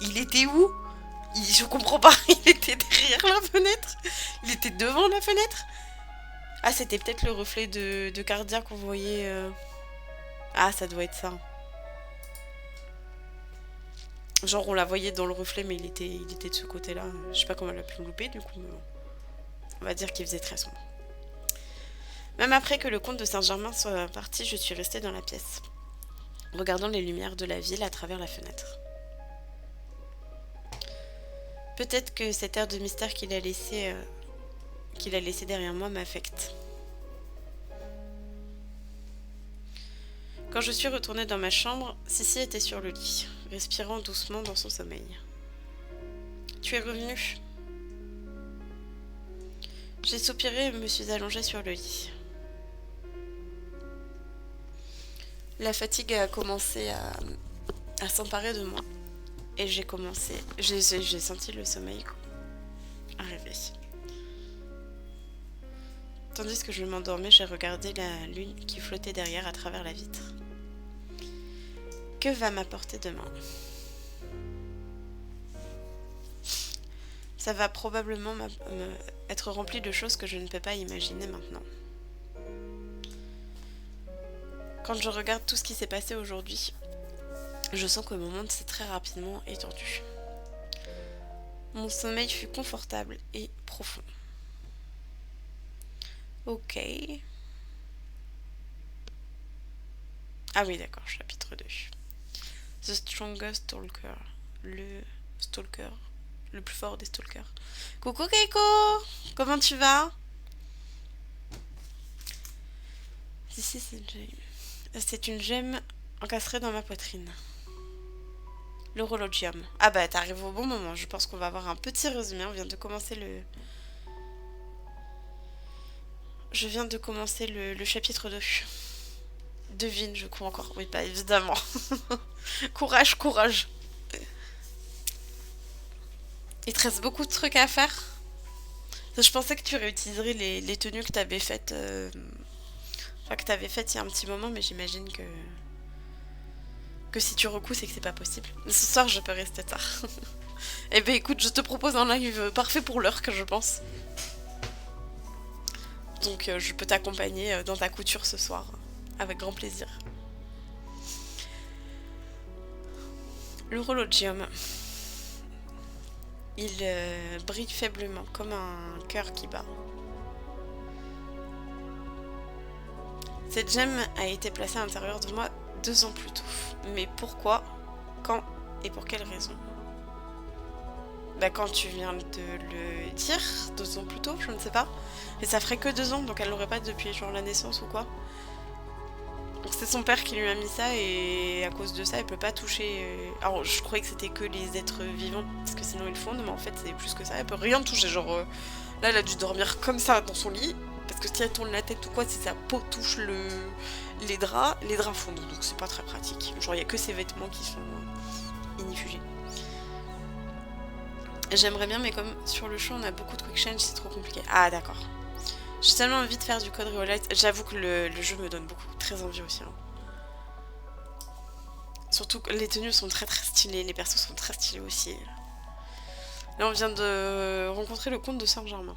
il était où? Je comprends pas, il était derrière la fenêtre? Il était devant la fenêtre? Ah, c'était peut-être le reflet de Cardia qu'on voyait... Ah, ça doit être ça. Genre, on la voyait dans le reflet, mais il était de ce côté-là. Je sais pas comment elle a pu me louper, du coup. On va dire qu'il faisait très sombre. Même après que le comte de Saint-Germain soit parti, je suis restée dans la pièce, regardant les lumières de la ville à travers la fenêtre. Peut-être que cet air de mystère qu'il a laissé derrière moi m'affecte. Quand je suis retournée dans ma chambre, Sissi était sur le lit, respirant doucement dans son sommeil. « Tu es revenue ?» J'ai soupiré et me suis allongée sur le lit. La fatigue a commencé à s'emparer de moi et j'ai senti le sommeil arriver. Tandis que je m'endormais, j'ai regardé la lune qui flottait derrière à travers la vitre. Que va m'apporter demain? Ça va probablement être rempli de choses que je ne peux pas imaginer maintenant. Quand je regarde tout ce qui s'est passé aujourd'hui, je sens que mon monde s'est très rapidement étendu. Mon sommeil fut confortable et profond. Ok. Ah oui, d'accord, chapitre 2. The Strongest Stalker. Le stalker. Le plus fort des stalkers. Coucou Keiko! Comment tu vas? Ici, c'est une gemme encastrée dans ma poitrine. L'horologium. Ah bah, t'arrives au bon moment. Je pense qu'on va avoir un petit résumé. On vient de commencer Je viens de commencer le chapitre 2. Devine, je crois encore. Oui, pas évidemment. Courage, courage. Il te reste beaucoup de trucs à faire. Je pensais que tu réutiliserais les tenues que t'avais faites... Enfin, que t'avais faites il y a un petit moment, mais j'imagine que si tu recouds, c'est que c'est pas possible. Mais ce soir, je peux rester tard. Eh ben écoute, je te propose un live parfait pour l'heure, que je pense. Donc je peux t'accompagner dans ta couture ce soir, avec grand plaisir. L'horologium. Il brille faiblement, comme un cœur qui bat. Cette gemme a été placée à l'intérieur de moi 2 ans plus tôt. Mais pourquoi, quand et pour quelle raison? Bah quand tu viens de le dire, 2 ans plus tôt, je ne sais pas. Mais ça ferait que 2 ans, donc elle l'aurait pas depuis genre la naissance ou quoi. Donc c'est son père qui lui a mis ça et à cause de ça elle peut pas toucher... Alors je croyais que c'était que les êtres vivants, parce que sinon ils fondent, mais en fait c'est plus que ça, elle peut rien toucher, genre... Là elle a dû dormir comme ça dans son lit, parce que si elle tourne la tête ou quoi, si sa peau touche les draps fondent, donc c'est pas très pratique. Genre il y a que ses vêtements qui sont inifugés. J'aimerais bien, mais comme sur le champ on a beaucoup de quick change, c'est trop compliqué. Ah d'accord. J'ai tellement envie de faire du code Reolite. J'avoue que le jeu me donne beaucoup, très envie aussi. Hein. Surtout que les tenues sont très très stylées, les persos sont très stylés aussi. Là on vient de rencontrer le comte de Saint-Germain.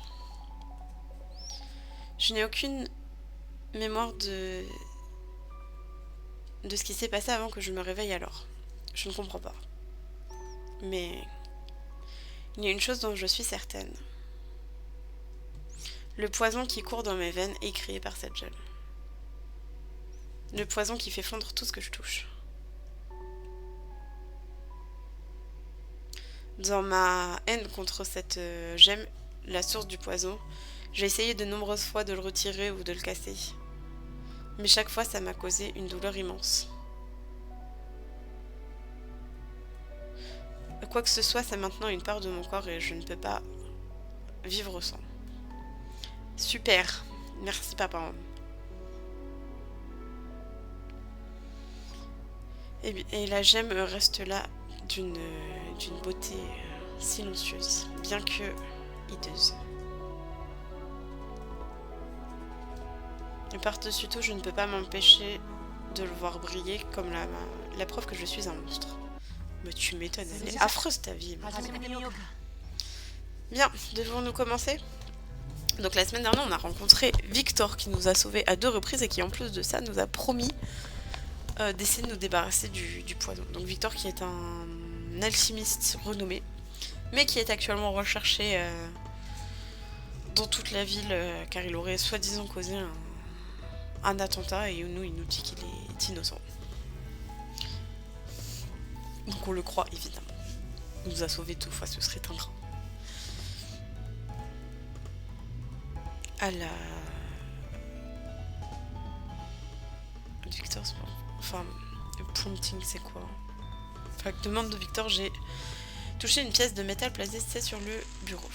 Je n'ai aucune mémoire de ce qui s'est passé avant que je me réveille alors. Je ne comprends pas. Mais il y a une chose dont je suis certaine. Le poison qui court dans mes veines est créé par cette gemme. Le poison qui fait fondre tout ce que je touche. Dans ma haine contre cette gemme, la source du poison, j'ai essayé de nombreuses fois de le retirer ou de le casser. Mais chaque fois, ça m'a causé une douleur immense. Quoi que ce soit, c'est maintenant une part de mon corps et je ne peux pas vivre sans. Super, merci papa. Et la gemme reste là d'une beauté silencieuse, bien que hideuse. Et par-dessus tout, je ne peux pas m'empêcher de le voir briller comme la preuve que je suis un monstre. Mais tu m'étonnes, elle est affreuse ta vie. Bien, devons-nous commencer? Donc la semaine dernière, on a rencontré Victor qui nous a sauvés à 2 reprises et qui en plus de ça nous a promis d'essayer de nous débarrasser du poison. Donc Victor qui est un alchimiste renommé, mais qui est actuellement recherché dans toute la ville car il aurait soi-disant causé un attentat et nous il nous dit qu'il est innocent. Donc on le croit évidemment. Il nous a sauvés 2 fois, ce serait ingrat. À la... Victor, enfin, le prompting c'est quoi? Enfin, demande de Victor, j'ai touché une pièce de métal placée sur le bureau.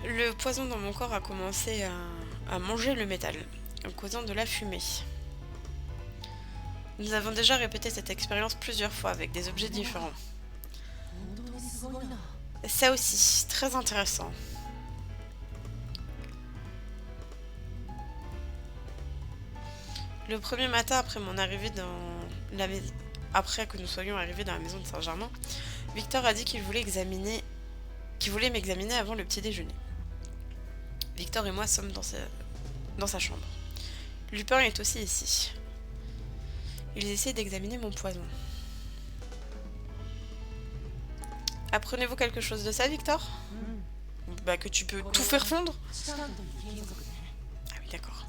Le poison dans mon corps a commencé à manger le métal, en causant de la fumée. Nous avons déjà répété cette expérience plusieurs fois avec des objets différents. Ça aussi, très intéressant. Le premier matin après mon arrivée après que nous soyons arrivés dans la maison de Saint-Germain, Victor a dit qu'il voulait m'examiner avant le petit déjeuner. Victor et moi sommes dans sa chambre. Lupin est aussi ici. Ils essaient d'examiner mon poison. Apprenez-vous quelque chose de ça, Victor? Bah que tu peux tout faire fondre? Ah oui, d'accord.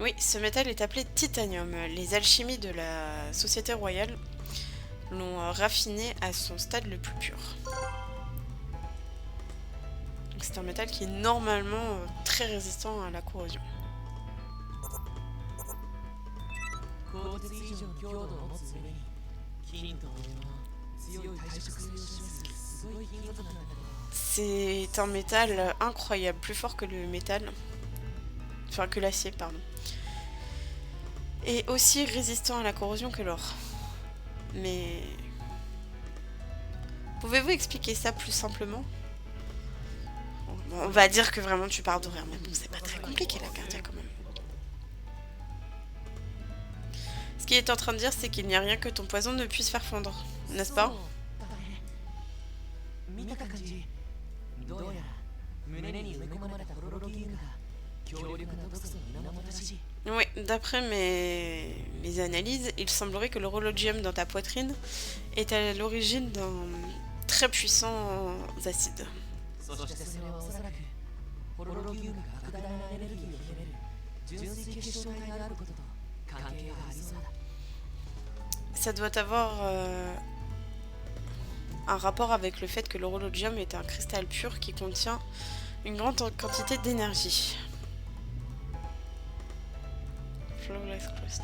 Oui, ce métal est appelé titanium. Les alchimies de la Société Royale l'ont raffiné à son stade le plus pur. C'est un métal qui est normalement très résistant à la corrosion. C'est un métal incroyable, plus fort que le métal, enfin que l'acier, pardon. Et aussi résistant à la corrosion que l'or. Mais... pouvez-vous expliquer ça plus simplement? On va dire que vraiment tu pars de rien, mais bon, c'est pas très compliqué la carte quand même. Ce qu'il est en train de dire, c'est qu'il n'y a rien que ton poison ne puisse faire fondre, n'est-ce pas? Oui, d'après mes analyses, il semblerait que le Horologium dans ta poitrine est à l'origine d'un très puissant acide. Ça doit avoir un rapport avec le fait que l'horologium est un cristal pur qui contient une grande quantité d'énergie. Flawless Crust.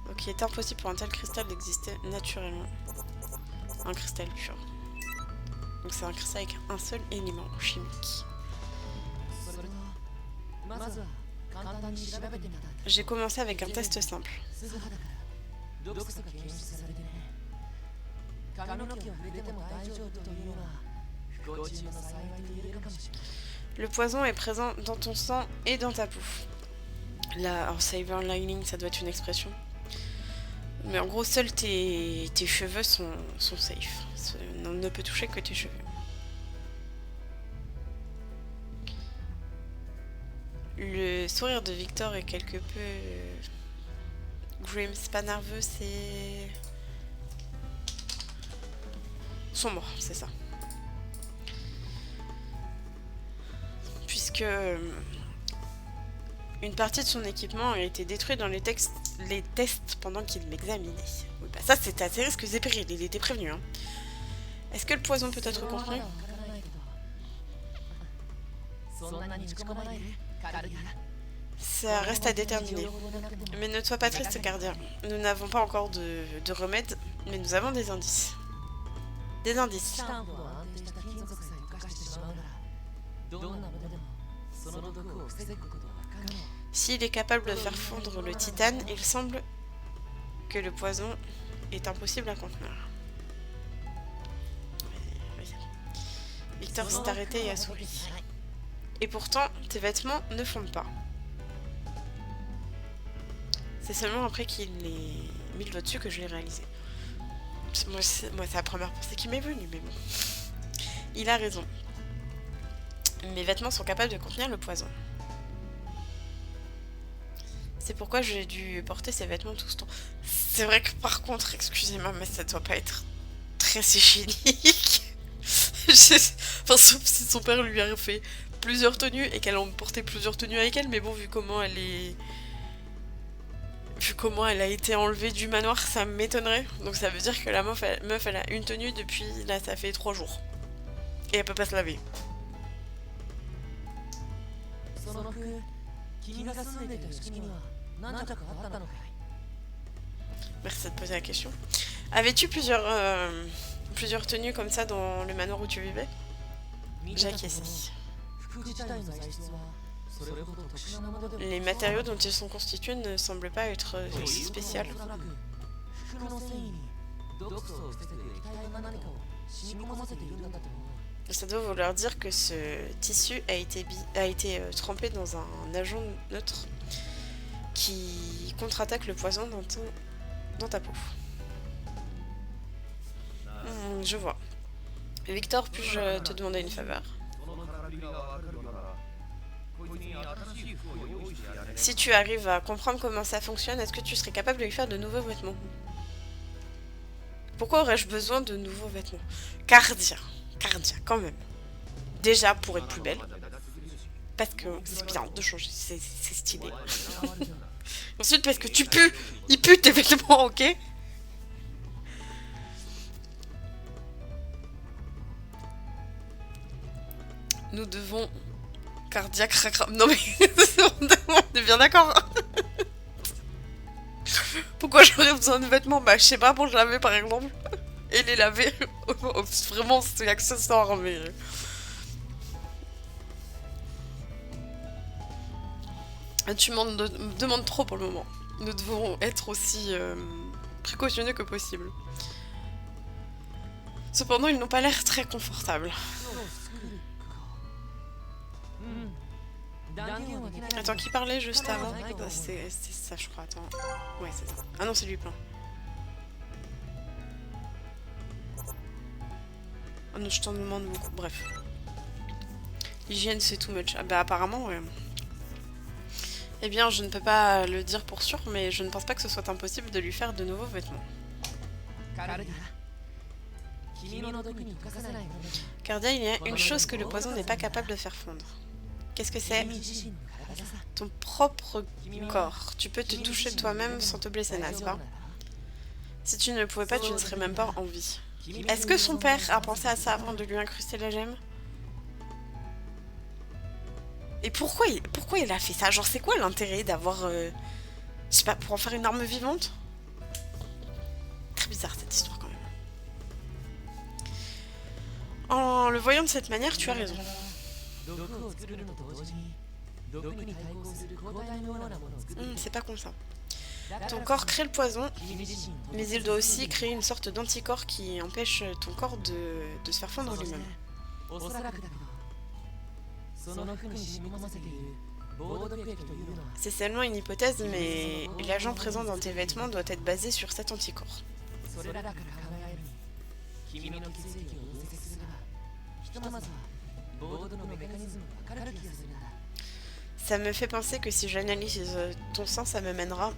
Donc il est impossible pour un tel cristal d'exister naturellement. Un cristal pur. Donc c'est un cristal avec un seul élément chimique. J'ai commencé avec un test simple. Le poison est présent dans ton sang et dans ta peau. Là, Silver Lining, ça doit être une expression. Mais en gros, seuls tes cheveux sont safe. On ne peut toucher que tes cheveux. Le sourire de Victor est quelque peu... grim, c'est pas nerveux, c'est... sombre, c'est ça. Puisque une partie de son équipement a été détruite dans les tests pendant qu'il m'examinait. Oui, bah ça c'était assez risque et péril, il était prévenu. Hein. Est-ce que le poison peut être contenu? Ça reste à déterminer. Mais ne sois pas triste, gardien. Nous n'avons pas encore de remède, mais nous avons des indices. Des indices. S'il est capable de faire fondre le titane, il semble que le poison est impossible à contenir. Oui. Victor s'est arrêté et a souri. Et pourtant, tes vêtements ne fondent pas. C'est seulement après qu'il ait mis le doigt dessus que je l'ai réalisé. Moi, c'est la première pensée qui m'est venue, mais bon. Il a raison. Mes vêtements sont capables de contenir le poison. C'est pourquoi j'ai dû porter ces vêtements tout ce temps. C'est vrai que par contre, excusez-moi, mais ça doit pas être très hygiénique. Enfin, sauf si son père lui a fait plusieurs tenues et qu'elle a porté plusieurs tenues avec elle, mais bon, vu comment elle est... Vu comment elle a été enlevée du manoir, ça m'étonnerait. Donc ça veut dire que la meuf, elle a une tenue depuis, là, ça fait 3 jours. Et elle peut pas se laver. Merci de poser la question. Avais-tu plusieurs tenues comme ça dans le manoir où tu vivais? J'ai acquiescé. Les matériaux dont ils sont constitués ne semblent pas être aussi spéciaux. Ça doit vouloir dire que ce tissu a été trempé dans un agent neutre qui contre-attaque le poison dans ta peau. Je vois. Victor, puis-je te demander une faveur? Si tu arrives à comprendre comment ça fonctionne, est-ce que tu serais capable de lui faire de nouveaux vêtements? Pourquoi aurais-je besoin de nouveaux vêtements? Cardia, quand même. Déjà pour être plus belle. Parce que c'est bien de changer, c'est stylé. Ensuite parce que tu pues. Ils puent tes vêtements, ok? Nous devons... Cardiaque, non mais... on est bien d'accord. Pourquoi j'aurais besoin de vêtements? Bah je sais pas, pour se laver par exemple. Et les laver. Vraiment c'est accessoire mais... Tu m'en demandes trop pour le moment. Nous devons être aussi précautionneux que possible. Cependant ils n'ont pas l'air très confortables. Attends, qui parlait juste avant? C'est ça, je crois. Attends. Ouais, c'est ça. Ah non, c'est Lupin. Oh non, je t'en demande beaucoup. Bref. L'hygiène, c'est too much. Ah bah, apparemment, ouais. Eh bien, je ne peux pas le dire pour sûr, mais je ne pense pas que ce soit impossible de lui faire de nouveaux vêtements. Cardia, il y a une chose que le poison n'est pas capable de faire fondre. Qu'est-ce que c'est? Ton propre corps. Tu peux te toucher toi-même sans te blesser, n'est-ce pas? Si tu ne le pouvais pas, tu ne serais même pas en vie. Est-ce que son père a pensé à ça avant de lui incruster la gemme? Et pourquoi il a fait ça? Genre, c'est quoi l'intérêt d'avoir... je sais pas, pour en faire une arme vivante? Très bizarre cette histoire quand même. En le voyant de cette manière, tu as raison. C'est pas con ça. Ton corps crée le poison, mais il doit aussi créer une sorte d'anticorps qui empêche ton corps de se faire fondre lui-même. C'est seulement une hypothèse, mais l'agent présent dans tes vêtements doit être basé sur cet anticorps. Ça me fait penser que si j'analyse ton sang, ça me mènera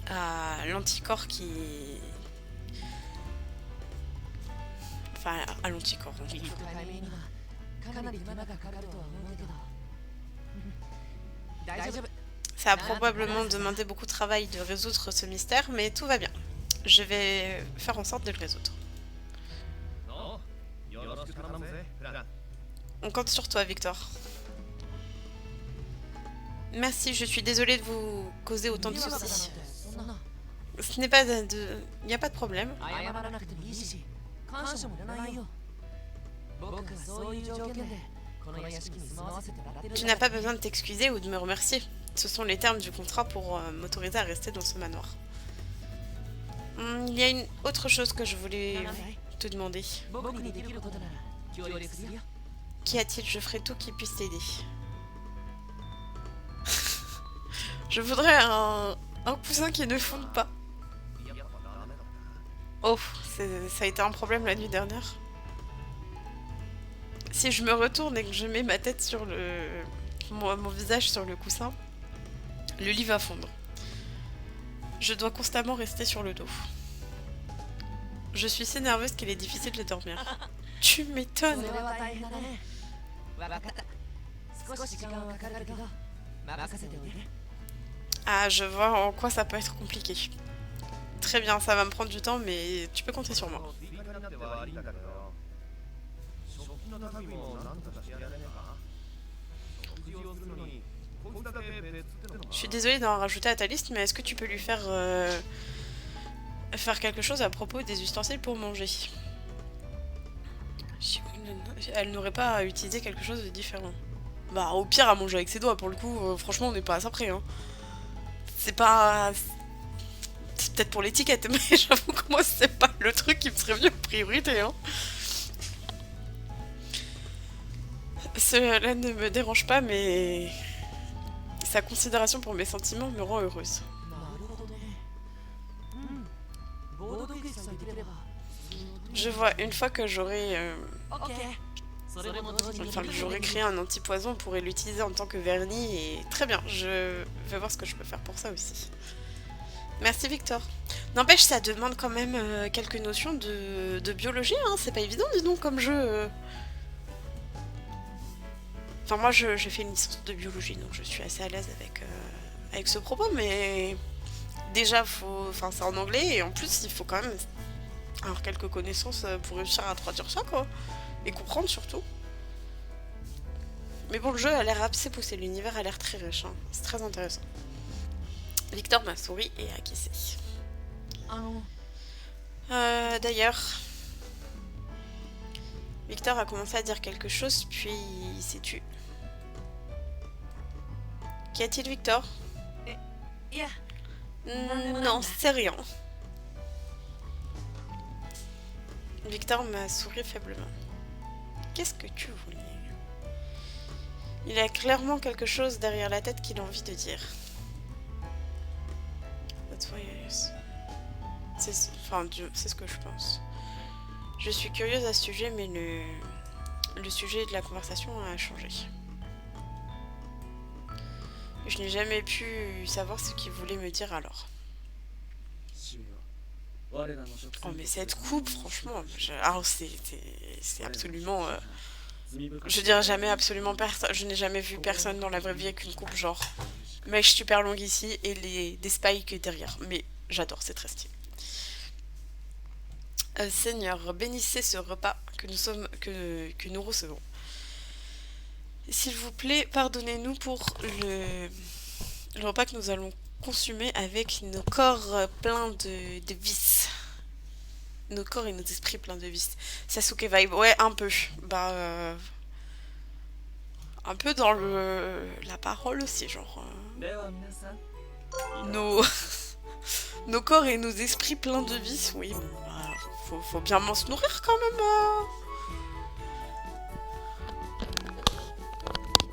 à l'anticorps qui... Enfin, à l'anticorps. Ça a probablement demandé beaucoup de travail de résoudre ce mystère, mais tout va bien. Je vais faire en sorte de le résoudre. On compte sur toi, Victor. Merci, je suis désolée de vous causer autant de soucis. Ce n'est pas il n'y a pas de problème. Tu n'as pas besoin de t'excuser ou de me remercier. Ce sont les termes du contrat pour m'autoriser à rester dans ce manoir. Il y a une autre chose que je voulais te demander. Qu'y a-t-il? Je ferai tout qui puisse t'aider. Je voudrais un cousin qui ne fonde pas. Oh, ça a été un problème la nuit dernière. Si je me retourne et que je mets ma tête sur mon visage sur le coussin, le lit va fondre. Je dois constamment rester sur le dos. Je suis si nerveuse qu'il est difficile de dormir. Tu m'étonnes. Ah, je vois en quoi ça peut être compliqué. Très bien, ça va me prendre du temps, mais tu peux compter sur moi. Je suis désolée d'en rajouter à ta liste, mais est-ce que tu peux lui faire quelque chose à propos des ustensiles pour manger? Elle n'aurait pas à utiliser quelque chose de différent. Bah, au pire, à manger avec ses doigts, pour le coup, franchement, on n'est pas à ça près, hein. C'est pas... C'est peut-être pour l'étiquette, mais j'avoue que moi, c'est pas le truc qui me serait venu en priorité, hein. Cela ne me dérange pas, mais... Sa considération pour mes sentiments me rend heureuse. Je vois, une fois que j'aurai... Enfin, que j'aurai créé un antipoison, on pourrait l'utiliser en tant que vernis et... Très bien, je vais voir ce que je peux faire pour ça aussi. Merci Victor. N'empêche, ça demande quand même quelques notions de biologie, hein. C'est pas évident, dis donc, comme jeu. Enfin, moi, j'ai fait une licence de biologie, donc je suis assez à l'aise avec ce propos, mais... Déjà, enfin, c'est en anglais, et en plus, il faut quand même avoir quelques connaissances pour réussir à traduire ça, quoi. Et comprendre, surtout. Mais bon, le jeu a l'air assez poussé, l'univers a l'air très riche, hein. C'est très intéressant. Victor m'a souri et a acquiescé. D'ailleurs... Victor a commencé à dire quelque chose, puis il s'est tué. Qu'y a-t-il, Victor? Non, c'est rien. Victor m'a souri faiblement. Qu'est-ce que tu voulais? Il a clairement quelque chose derrière la tête qu'il a envie de dire. Enfin, c'est ce que je pense. Je suis curieuse à ce sujet, mais le sujet de la conversation a changé. Je n'ai jamais pu savoir ce qu'il voulait me dire alors. Oh mais cette coupe, franchement, c'est absolument... Je dirais jamais absolument personne. Je n'ai jamais vu personne dans la vraie vie avec une coupe genre mèche super longue ici et des spikes derrière. Mais j'adore, c'est très stylé. Seigneur, bénissez ce repas que nous recevons. S'il vous plaît, pardonnez-nous pour le repas que nous allons consommer avec nos corps pleins de vices. Nos corps et nos esprits pleins de vices. Sasuke vibe, ouais, un peu. Bah, un peu dans la parole aussi, genre. Nos corps et nos esprits pleins de vices, oui. Bah, faut bien m'en se nourrir quand même.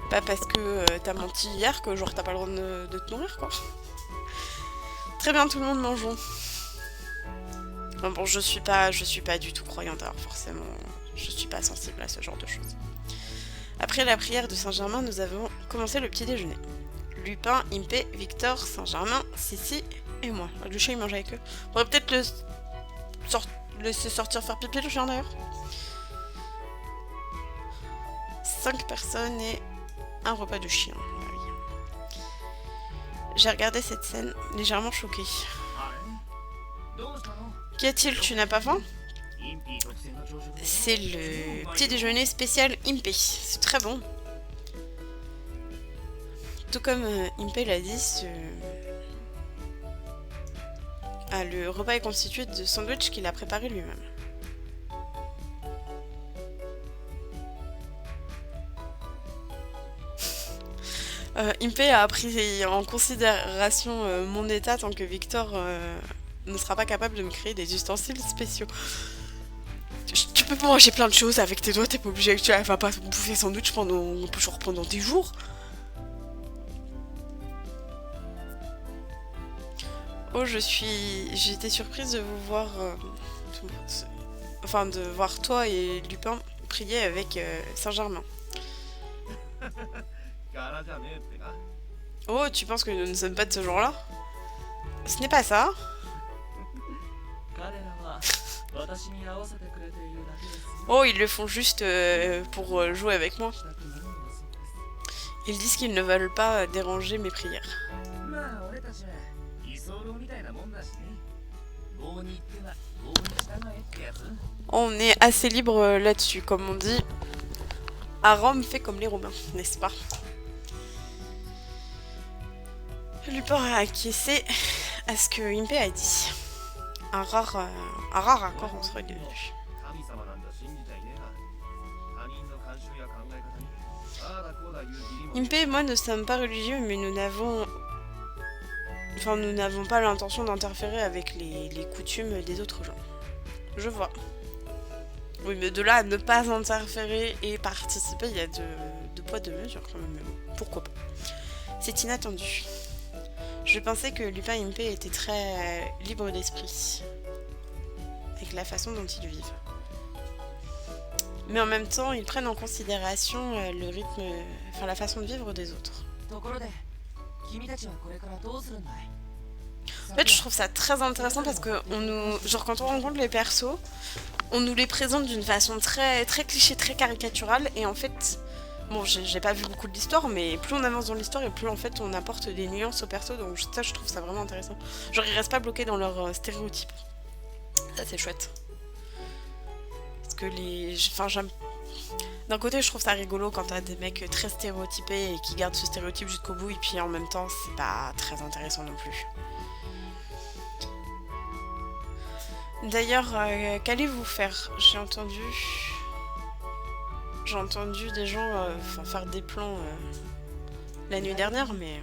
Pas parce que t'as menti hier que genre t'as pas le droit de te nourrir, quoi. Très bien, tout le monde mangeons. Bon, je suis pas du tout croyante, alors forcément, je suis pas sensible à ce genre de choses. Après la prière de Saint-Germain, nous avons commencé le petit déjeuner. Lupin, Impé, Victor, Saint-Germain, Sissi et moi. Le chat, il mange avec eux. On pourrait peut-être laisser sortir faire pipi le chien, d'ailleurs. 5 personnes et un repas de chien. Ah oui. J'ai regardé cette scène, légèrement choquée. Qu'y a-t-il? Tu n'as pas faim? C'est le petit déjeuner spécial Impé. C'est très bon. Tout comme Impé l'a dit, le repas est constitué de sandwichs qu'il a préparé lui-même. Impé a pris en considération mon état tant que Victor ne sera pas capable de me créer des ustensiles spéciaux. Tu peux manger plein de choses avec tes doigts, t'es pas obligé, tu vas pas bouffer sandwich pendant des jours. Oh, j'ai été surprise de vous voir... enfin, de voir toi et Lupin prier avec Saint-Germain. Oh, tu penses que nous ne sommes pas de ce genre-là? Ce n'est pas ça. Oh, ils le font juste pour jouer avec moi. Ils disent qu'ils ne veulent pas déranger mes prières. On est assez libre là-dessus, comme on dit. À Rome fait comme les Romains, n'est-ce pas? Lupin a acquiescé à ce que Impé a dit. Un rare accord entre les deux. Impé et moi ne sommes pas religieux, mais nous n'avons pas l'intention d'interférer avec les coutumes des autres gens. Je vois. Oui, mais de là à ne pas interférer et participer, il y a de poids de mesure quand même. Pourquoi pas? C'est inattendu. Je pensais que Lupin et Impé étaient très libres d'esprit, avec la façon dont ils vivent. Mais en même temps, ils prennent en considération le rythme, enfin la façon de vivre des autres. En fait, je trouve ça très intéressant parce que quand on rencontre les persos, on nous les présente d'une façon très, très cliché, très caricaturale, et en fait, bon, j'ai pas vu beaucoup de l'histoire, mais plus on avance dans l'histoire et plus en fait on apporte des nuances aux persos, donc ça je trouve ça vraiment intéressant. Genre ils restent pas bloqués dans leurs stéréotypes. Ça c'est chouette. Parce que d'un côté je trouve ça rigolo quand t'as des mecs très stéréotypés et qui gardent ce stéréotype jusqu'au bout, et puis en même temps c'est pas très intéressant non plus. D'ailleurs, qu'allez-vous faire? J'ai entendu des gens faire des plans la nuit dernière, mais...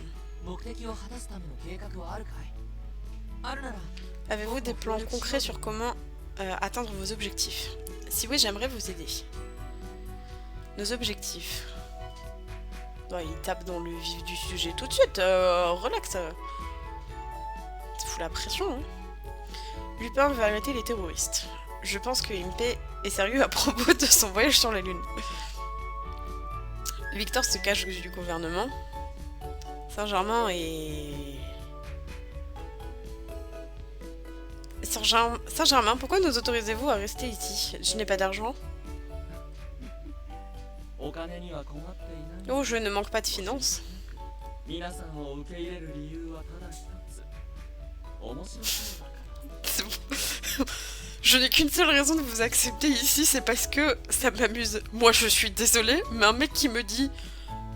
Avez-vous des plans concrets sur comment atteindre vos objectifs? Si oui, j'aimerais vous aider. Nos objectifs... Ouais, il tape dans le vif du sujet tout de suite, relax. Ça fout la pression, hein. Lupin veut arrêter les terroristes. Je pense que Impé est sérieux à propos de son voyage sur la Lune. Victor se cache du gouvernement. Saint-Germain et... Saint-Germain, pourquoi nous autorisez-vous à rester ici? Je n'ai pas d'argent. Oh, je ne manque pas de finances. Je n'ai qu'une seule raison de vous accepter ici, c'est parce que ça m'amuse. Moi je suis désolée, mais un mec qui me dit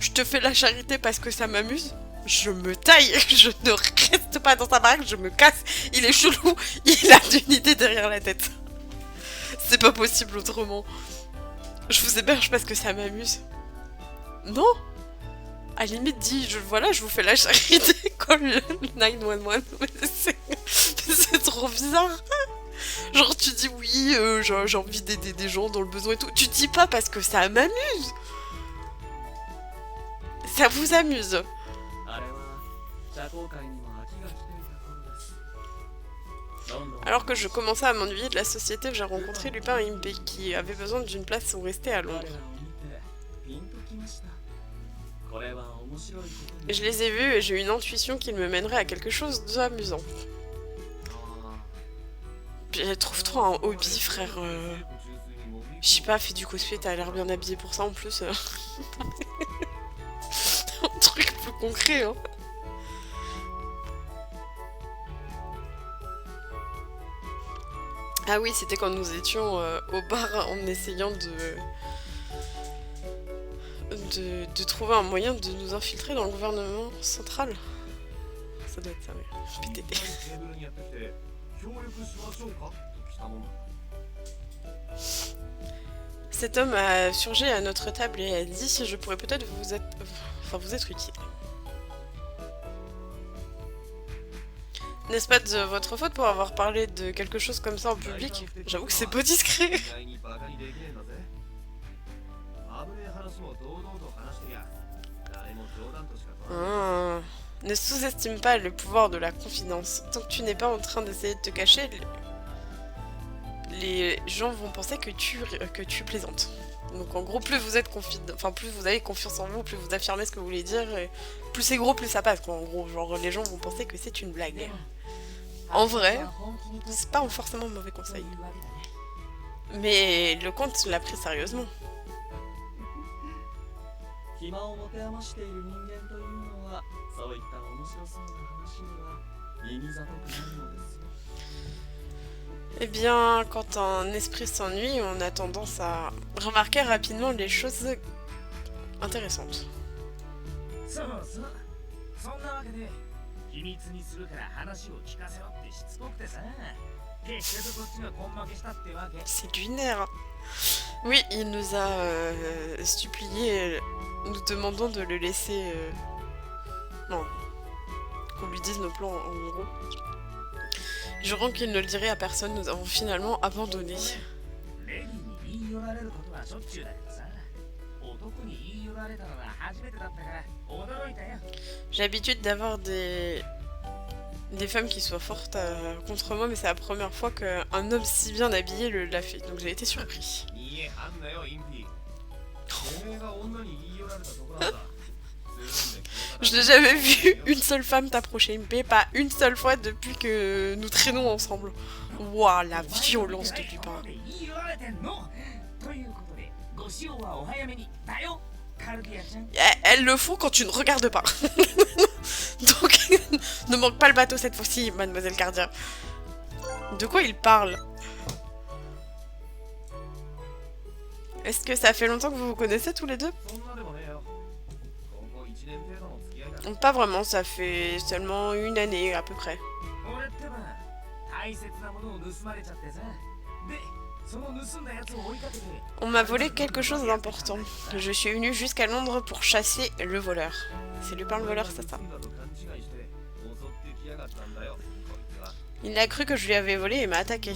je te fais la charité parce que ça m'amuse, je me taille, je ne reste pas dans sa baraque, je me casse. Il est chelou, il a une idée derrière la tête. C'est pas possible autrement. Je vous héberge parce que ça m'amuse. Non? À la limite dit, voilà, je vous fais la charité comme le 911. C'est trop bizarre. Genre tu dis oui, j'ai envie d'aider des gens dans le besoin et tout. Tu dis pas parce que ça m'amuse. Ça vous amuse. Alors que je commençais à m'ennuyer de la société, j'ai rencontré Lupin et Impé qui avaient besoin d'une place où rester à Londres. Et je les ai vus et j'ai eu une intuition qu'ils me mèneraient à quelque chose d'amusant. Trouve-toi un hobby, frère. Je sais pas, fais du cosplay, t'as l'air bien habillé pour ça en plus. Un truc plus concret, hein. Ah oui, c'était quand nous étions au bar en essayant de trouver un moyen de nous infiltrer dans le gouvernement central. Ça doit être ça, oui. PTT. Cet homme a surgi à notre table et a dit si je pourrais peut-être vous être utile. N'est-ce pas de votre faute pour avoir parlé de quelque chose comme ça en public? J'avoue que c'est pas discret. Ah. Ne sous-estime pas le pouvoir de la confidence. Tant que tu n'es pas en train d'essayer de te cacher, les gens vont penser que tu plaisantes. Donc en gros, plus vous êtes plus vous avez confiance en vous, plus vous affirmez ce que vous voulez dire, et plus c'est gros, plus ça passe quoi. En gros, genre les gens vont penser que c'est une blague. En vrai, c'est pas forcément un mauvais conseil. Mais le comte l'a pris sérieusement. 暇を持て余している人間というのはそういった面白そうな話には耳ざとくなるのですよ。 Eh bien, quand un esprit s'ennuie, on a tendance à remarquer rapidement les choses intéressantes. そうそう。そんなわけで秘密にするから話を聞かせろってしつこくてさ。結局こっちが根負けしたってわけ。 C'est lunaire. Oui, il nous a supplié, nous demandant de le laisser... Non, qu'on lui dise nos plans en gros. Jurant qu'il ne le dirait à personne, nous avons finalement abandonné. J'ai l'habitude d'avoir des femmes qui soient fortes contre moi, mais c'est la première fois qu'un homme si bien habillé l'a fait, donc j'ai été surpris. Je n'ai jamais vu une seule femme t'approcher, Impé, pas une seule fois depuis que nous traînons ensemble. Waouh, la violence de Lupin. Elles le font quand tu ne regardes pas. Donc, ne manque pas le bateau cette fois-ci, mademoiselle Cardia. De quoi il parle? Est-ce que ça fait longtemps que vous vous connaissez tous les deux? Pas vraiment, ça fait seulement une année à peu près. On m'a volé quelque chose d'important. Je suis venu jusqu'à Londres pour chasser le voleur. C'est Lupin le voleur, c'est ça. Il a cru que je lui avais volé et m'a attaqué.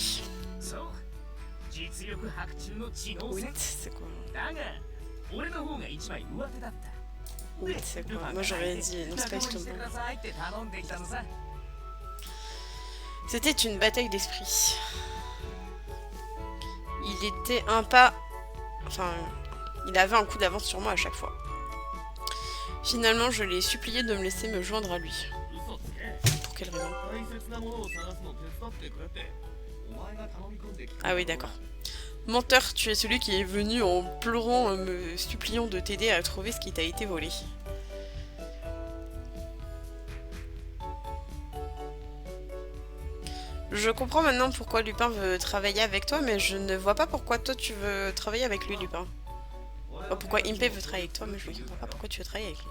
Oui, c'est quoi? Oui, c'est quoi? Moi j'aurais dit non, c'est pas justement. C'était une bataille d'esprit. Il était un pas... Enfin, il avait un coup d'avance sur moi à chaque fois. Finalement, je l'ai supplié de me laisser me joindre à lui. Pour quelle raison? Ah oui, d'accord. Menteur, tu es celui qui est venu en pleurant, me suppliant de t'aider à trouver ce qui t'a été volé. Je comprends maintenant pourquoi Lupin veut travailler avec toi, mais je ne vois pas pourquoi toi tu veux travailler avec lui, Lupin. Enfin, pourquoi Impé veut travailler avec toi, mais je ne comprends pas pourquoi tu veux travailler avec lui.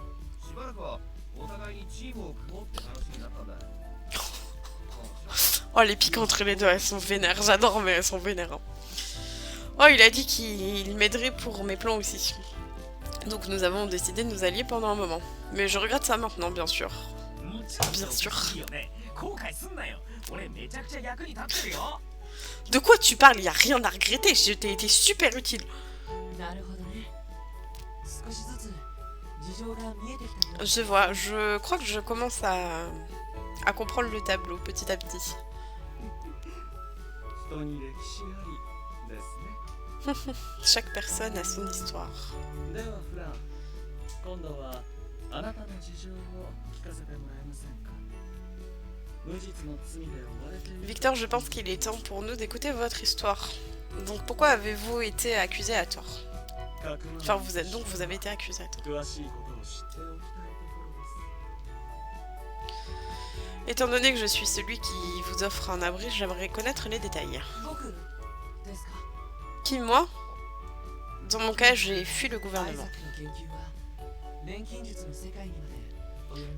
Oh, les piques entre les deux, elles sont vénères. J'adore, mais elles sont vénères. Hein. Oh, il a dit qu'il m'aiderait pour mes plans aussi. Donc nous avons décidé de nous allier pendant un moment. Mais je regrette ça maintenant, bien sûr. Bien sûr. De quoi tu parles? Il n'y a rien à regretter. Je t'ai été super utile. Je vois. Je crois que je commence à comprendre le tableau petit à petit. Chaque personne a son histoire. Victor, je pense qu'il est temps pour nous d'écouter votre histoire. Donc pourquoi avez-vous été accusé à tort? Enfin, vous avez été accusé à tort. Étant donné que je suis celui qui vous offre un abri, j'aimerais connaître les détails. Qui, moi? Dans mon cas, j'ai fui le gouvernement.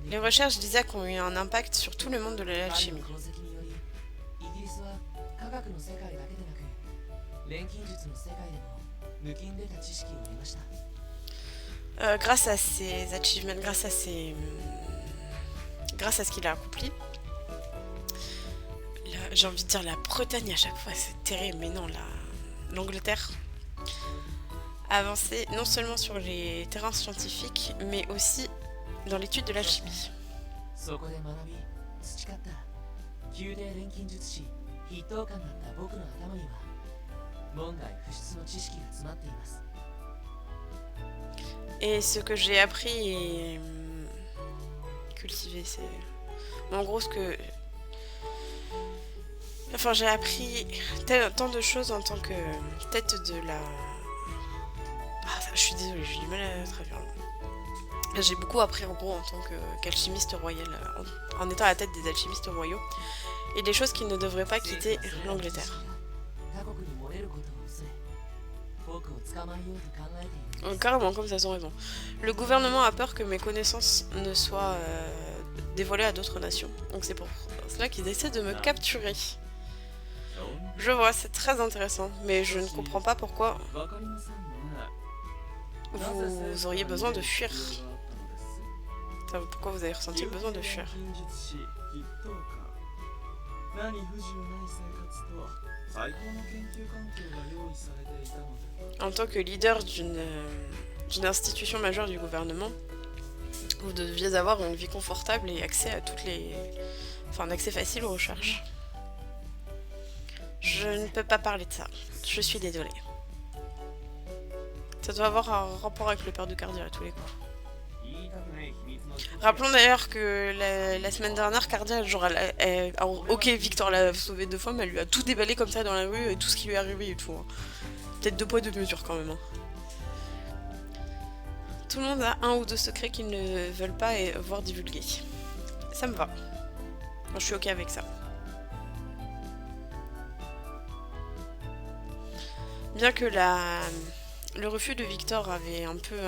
Les recherches d'Isaac ont eu un impact sur tout le monde de l'alchimie. Grâce à ses achievements, grâce à ce qu'il a accompli, J'ai envie de dire la Bretagne à chaque fois, c'est terrible, mais non, l'Angleterre avançait non seulement sur les terrains scientifiques, mais aussi dans l'étude de l'alchimie. そこで学び培った宮廷錬金術師筆頭官だった僕の頭には門外不出の知識が詰まっています。 Et ce que j'ai appris et cultivé, c'est... En gros, ce que... Enfin, j'ai appris tant de choses en tant que tête de la... Ah, je suis désolée, j'ai du mal à traduire. J'ai beaucoup appris en gros en tant qu'alchimiste royal, en étant à la tête des alchimistes royaux, et des choses qui ne devraient pas quitter l'Angleterre. Carrément, comme ça, ils ont raison. Le gouvernement a peur que mes connaissances ne soient dévoilées à d'autres nations. Donc c'est pour cela qu'ils essaient de me capturer. Je vois, c'est très intéressant, mais je ne comprends pas pourquoi vous auriez besoin de fuir. Pourquoi vous avez ressenti le besoin de fuir? En tant que leader d'une institution majeure du gouvernement, vous deviez avoir une vie confortable et accès à toutes les... Enfin, un accès facile aux recherches. Je ne peux pas parler de ça. Je suis désolée. Ça doit avoir un rapport avec le père de Cardia à tous les coups. Rappelons d'ailleurs que la semaine dernière, Cardia, genre, ok, Victor l'a sauvé 2 fois, mais elle lui a tout déballé comme ça dans la rue, et tout ce qui lui est arrivé et tout. Hein. Peut-être 2 poids 2 mesures quand même. Hein. Tout le monde a 1 ou 2 secrets qu'ils ne veulent pas voir divulgués. Ça me va. Moi, je suis ok avec ça. Bien que le refus de Victor avait un peu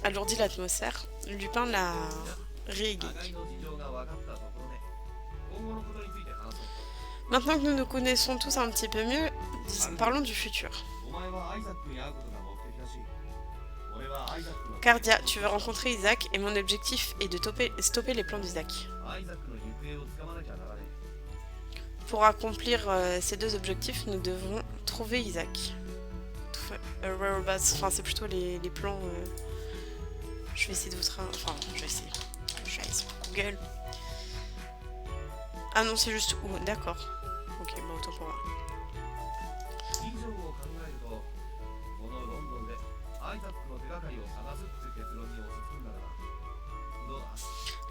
alourdi l'atmosphère, Lupin l'a réégayé. Maintenant que nous nous connaissons tous un petit peu mieux, parlons du futur. Cardia, tu veux rencontrer Isaac et mon objectif est de stopper les plans d'Isaac. Pour accomplir ces 2 objectifs, nous devrons trouver Isaac. Enfin, c'est plutôt les plans... Je vais essayer de vous... Enfin, je vais essayer. Je vais aller sur Google. Ah non, c'est juste où? D'accord. Ok, bon, autant pour moi.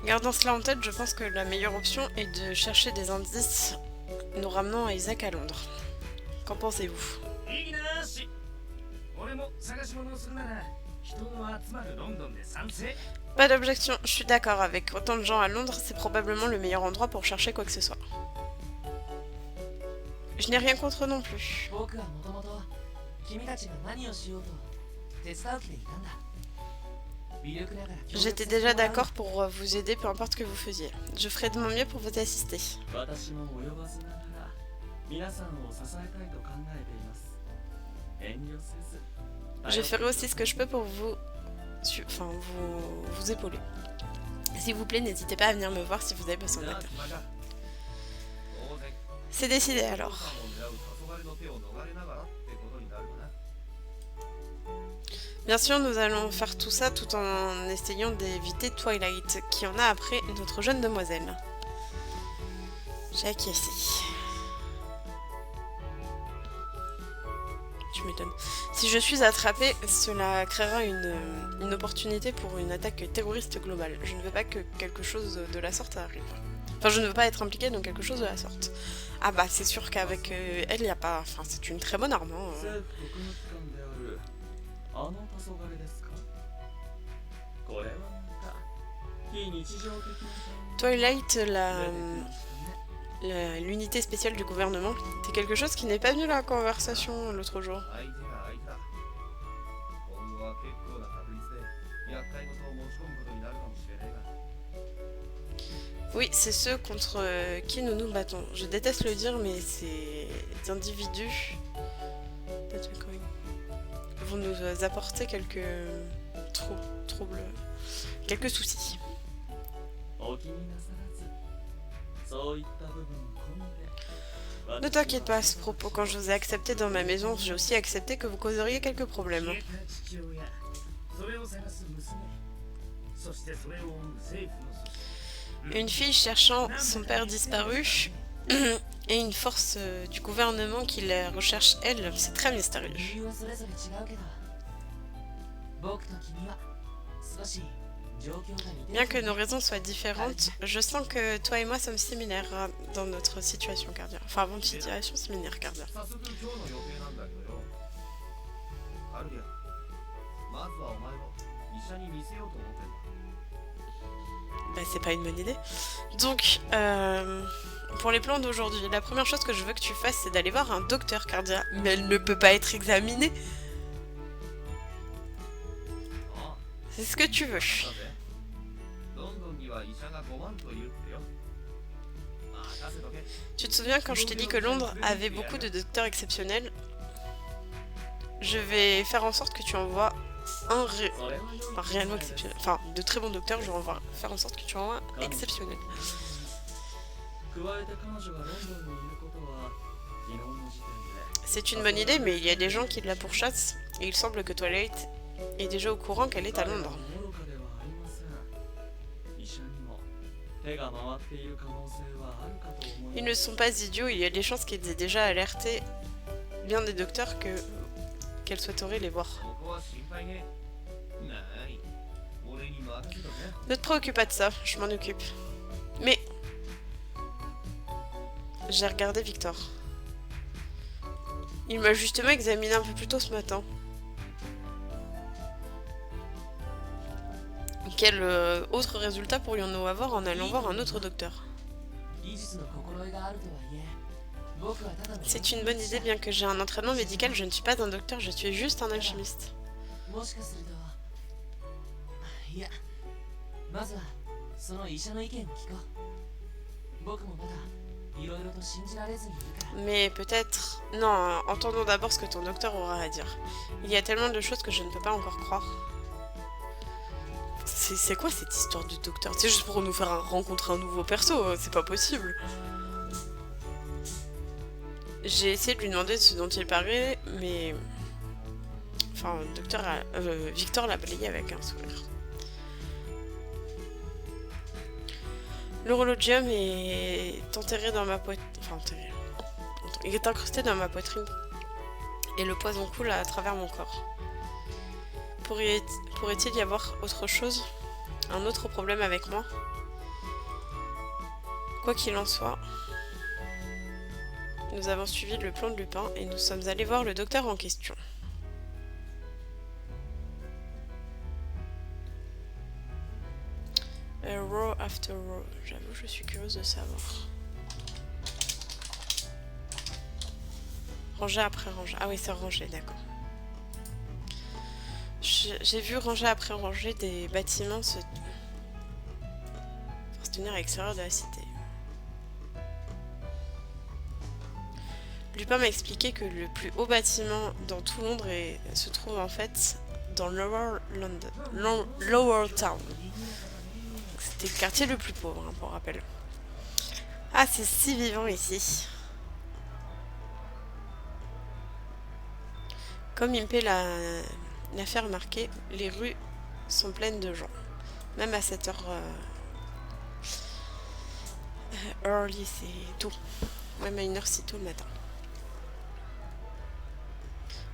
Gardant cela en tête, je pense que la meilleure option est de chercher des indices nous ramenant à Isaac à Londres. Qu'en pensez-vous? Pas d'objection, je suis d'accord. Avec autant de gens à Londres, c'est probablement le meilleur endroit pour chercher quoi que ce soit. Je n'ai rien contre non plus. J'étais déjà d'accord pour vous aider, peu importe ce que vous faisiez. Je ferai de mon mieux pour vous assister. Je ferai aussi ce que je peux pour vous épauler. S'il vous plaît, n'hésitez pas à venir me voir si vous avez besoin d'aide. C'est décidé alors. Bien sûr, nous allons faire tout ça tout en essayant d'éviter Twilight, qui en a après notre jeune demoiselle. J'ai acquiescé. Tu m'étonnes. Si je suis attrapée, cela créera une opportunité pour une attaque terroriste globale. Je ne veux pas que quelque chose de la sorte arrive. Enfin, je ne veux pas être impliquée dans quelque chose de la sorte. Ah bah, c'est sûr qu'avec elle, il n'y a pas... Enfin, c'est une très bonne arme. Hein. Twilight, l'unité spéciale du gouvernement, c'est quelque chose qui n'est pas venu dans la conversation l'autre jour. Oui, c'est ceux contre qui nous nous battons. Je déteste le dire, mais ces individus vont nous apporter quelques troubles, quelques soucis. そういった部分込みで Ne t'inquiète pas à ce propos, quand je vous ai accepté dans ma maison, j'ai aussi accepté que vous causeriez quelques problèmes. 消えた父親それを探す娘そしてそれを追う政府の組織 Une fille cherchant son père disparu et une force du gouvernement qui la recherche elle, c'est très mystérieux. 理由はそれぞれ違うけど僕と君は少し状況が似て Bien que nos raisons soient différentes, je sens que toi et moi sommes similaires dans notre situation cardiaque. Enfin, dans une situation similaire cardiaque. 早速今日の予定なんだけどよ。カルディア、まずはお前を医者に見せようと思ってんだ。 Bah, c'est pas une bonne idée. Donc, pour les plans d'aujourd'hui, la première chose que je veux que tu fasses, c'est d'aller voir un docteur cardiaque. Mais elle ne peut pas être examinée. あ C'est ce que tu veux. あ、さて、ロンドンには医者が5万と言うってよ。任せとけ。 Tu te souviens quand je t'ai dit que Londres avait beaucoup de docteurs exceptionnels? Je vais faire en sorte que tu envoies un enfin, réellement exceptionnel. Enfin, de très bons docteurs, je vais faire en sorte que tu envoies un exceptionnel. 加えて彼女がロンドンにいることは昨日の時点で C'est une bonne idée, mais il y a des gens qui la pourchassent et il semble que Twilight est déjà au courant qu'elle est à Londres. 愚かではありません。医者にも手が回っている可能性はあるかと思い Ils ま ne す。 sont pas idiots, il y a des chances qu'ils aient déjà alerté bien des docteurs qu'elle souhaiterait les voir. ここは心配ね。なーに、俺に任せとけ。 Ne te préoccupe pas de ça, je m'en occupe. Mais j'ai regardé Victor. Il m'a justement examiné un peu plus tôt ce matin. Quel autre résultat pourrions-nous avoir en allant voir un autre docteur? 技術の心得があるとはいえ僕はただの C'est une bonne idée, bien que j'ai un entraînement médical, je ne suis pas un docteur, je suis juste un alchimiste. もしかするといやまずはその医者の意見を聞こう僕もまだいろいろと信じられずにいるから Mais peut-être... Non, entendons d'abord ce que ton docteur aura à dire. Il y a tellement de choses que je ne peux pas encore croire. C'est quoi cette histoire du docteur? C'est juste pour nous faire rencontrer un nouveau perso, c'est pas possible. J'ai essayé de lui demander ce dont il parlait, mais... Enfin, Victor l'a balayé avec un sourire. L'horologium est enterré dans ma poitrine. Enfin, enterré. Il est incrusté dans ma poitrine. Et le poison coule à travers mon corps. Pourrait-il y avoir autre chose? Un autre problème avec moi? Quoi qu'il en soit, nous avons suivi le plan de Lupin et nous sommes allés voir le docteur en question. Row after row. J'avoue, je suis curieuse de savoir. Rangée après rangée. Ah oui, c'est rangé, d'accord. J'ai vu rangée après rangée des bâtiments se tenir à l'extérieur de la cité. Lupin m'a expliqué que le plus haut bâtiment dans tout Londres se trouve en fait dans Lower London, Lower Town. C'était le quartier le plus pauvre, hein, pour rappel. Ah, c'est si vivant ici. Comme Impé l'a fait remarquer, les rues sont pleines de gens. Même à cette heure early, c'est tôt. Même à 1h si tôt le matin.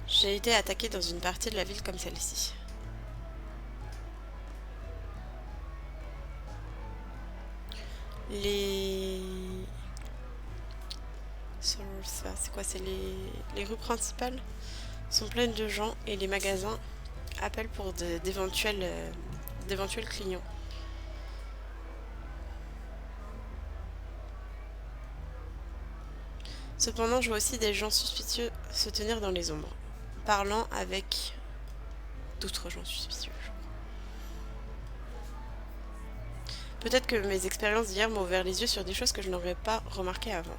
J'ai été attaquée dans une partie de la ville comme celle-ci. C'est quoi? C'est les rues principales sont pleines de gens et les magasins appellent pour d'éventuels clients. Cependant, je vois aussi des gens suspicieux se tenir dans les ombres, parlant avec d'autres gens suspicieux. Peut-être que mes expériences d'hier m'ont ouvert les yeux sur des choses que je n'aurais pas remarquées avant.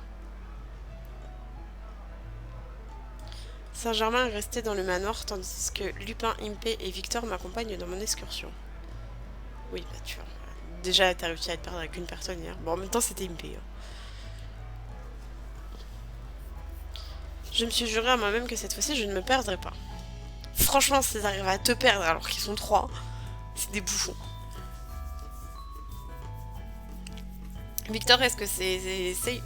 Saint-Germain est resté dans le manoir tandis que Lupin, Impé et Victor m'accompagnent dans mon excursion. Oui, bah tu vois. déjà, t'as réussi à te perdre avec une personne hier. Bon, en même temps, c'était une paix. Je me suis juré à moi-même que cette fois-ci, je ne me perdrai pas. Franchement, s'ils arrivent à te perdre alors qu'ils sont 3, c'est des bouffons. Victor, est-ce que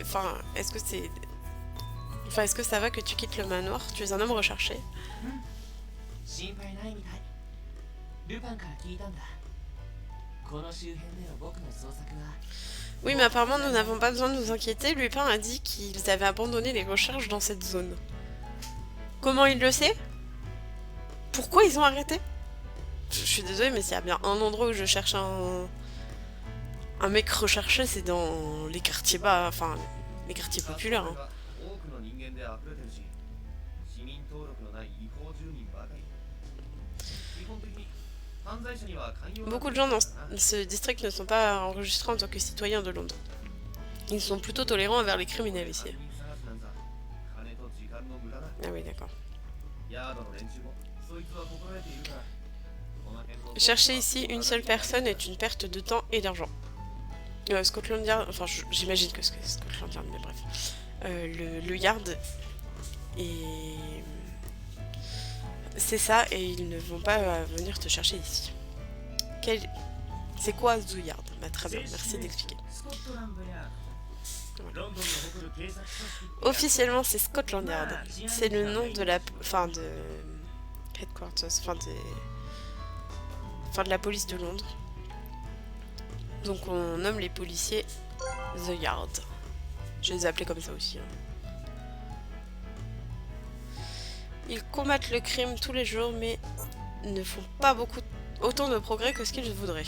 enfin, est-ce que c'est... Enfin, est-ce que ça va que tu quittes le manoir? Tu es un homme recherché. 心配ないみたい。ルパンから聞いたんだ。この周辺での僕の捜索は Oui, mais apparemment, nous n'avons pas besoin de nous inquiéter. Lupin a dit qu'ils avaient abandonné les recherches dans cette zone. Comment il le sait? Pourquoi ils ont arrêté? Je suis désolée, mais s'il y a bien un endroit où je cherche un mec recherché, c'est dans les quartiers bas, enfin, les quartiers populaires. Hein. 多くの人間で溢れてるし、市民登録のない違法住民ばかり。基本的に犯罪者には寛容な Beaucoup de gens dans ce district ne sont pas enregistrés en tant que citoyens de Londres. Ils sont plutôt tolérants envers les criminels ici. 犯人探しなんざ金と時間の無駄だ。 Ah oui, d'accord. ヤードの連中もそいつは心得ているから。この辺の Chercher ici une seule personne est une perte de temps et d'argent. Scotland Yard, enfin j'imagine que c'est Scotland Yard, mais bref. Le Yard, et c'est ça, et ils ne vont pas venir te chercher ici. C'est quoi The Yard? Bah, très bien, merci d'expliquer. スコットランドヤードロンドンの誇る警察組織 Officiellement, c'est Scotland Yard. C'est le nom de la... Enfin, de... Headquarters, enfin de la police de Londres. Donc on nomme les policiers The Yard. Je les ai appelés comme ça aussi. Hein. Ils combattent le crime tous les jours, mais ne font pas autant de progrès que ce qu'ils voudraient.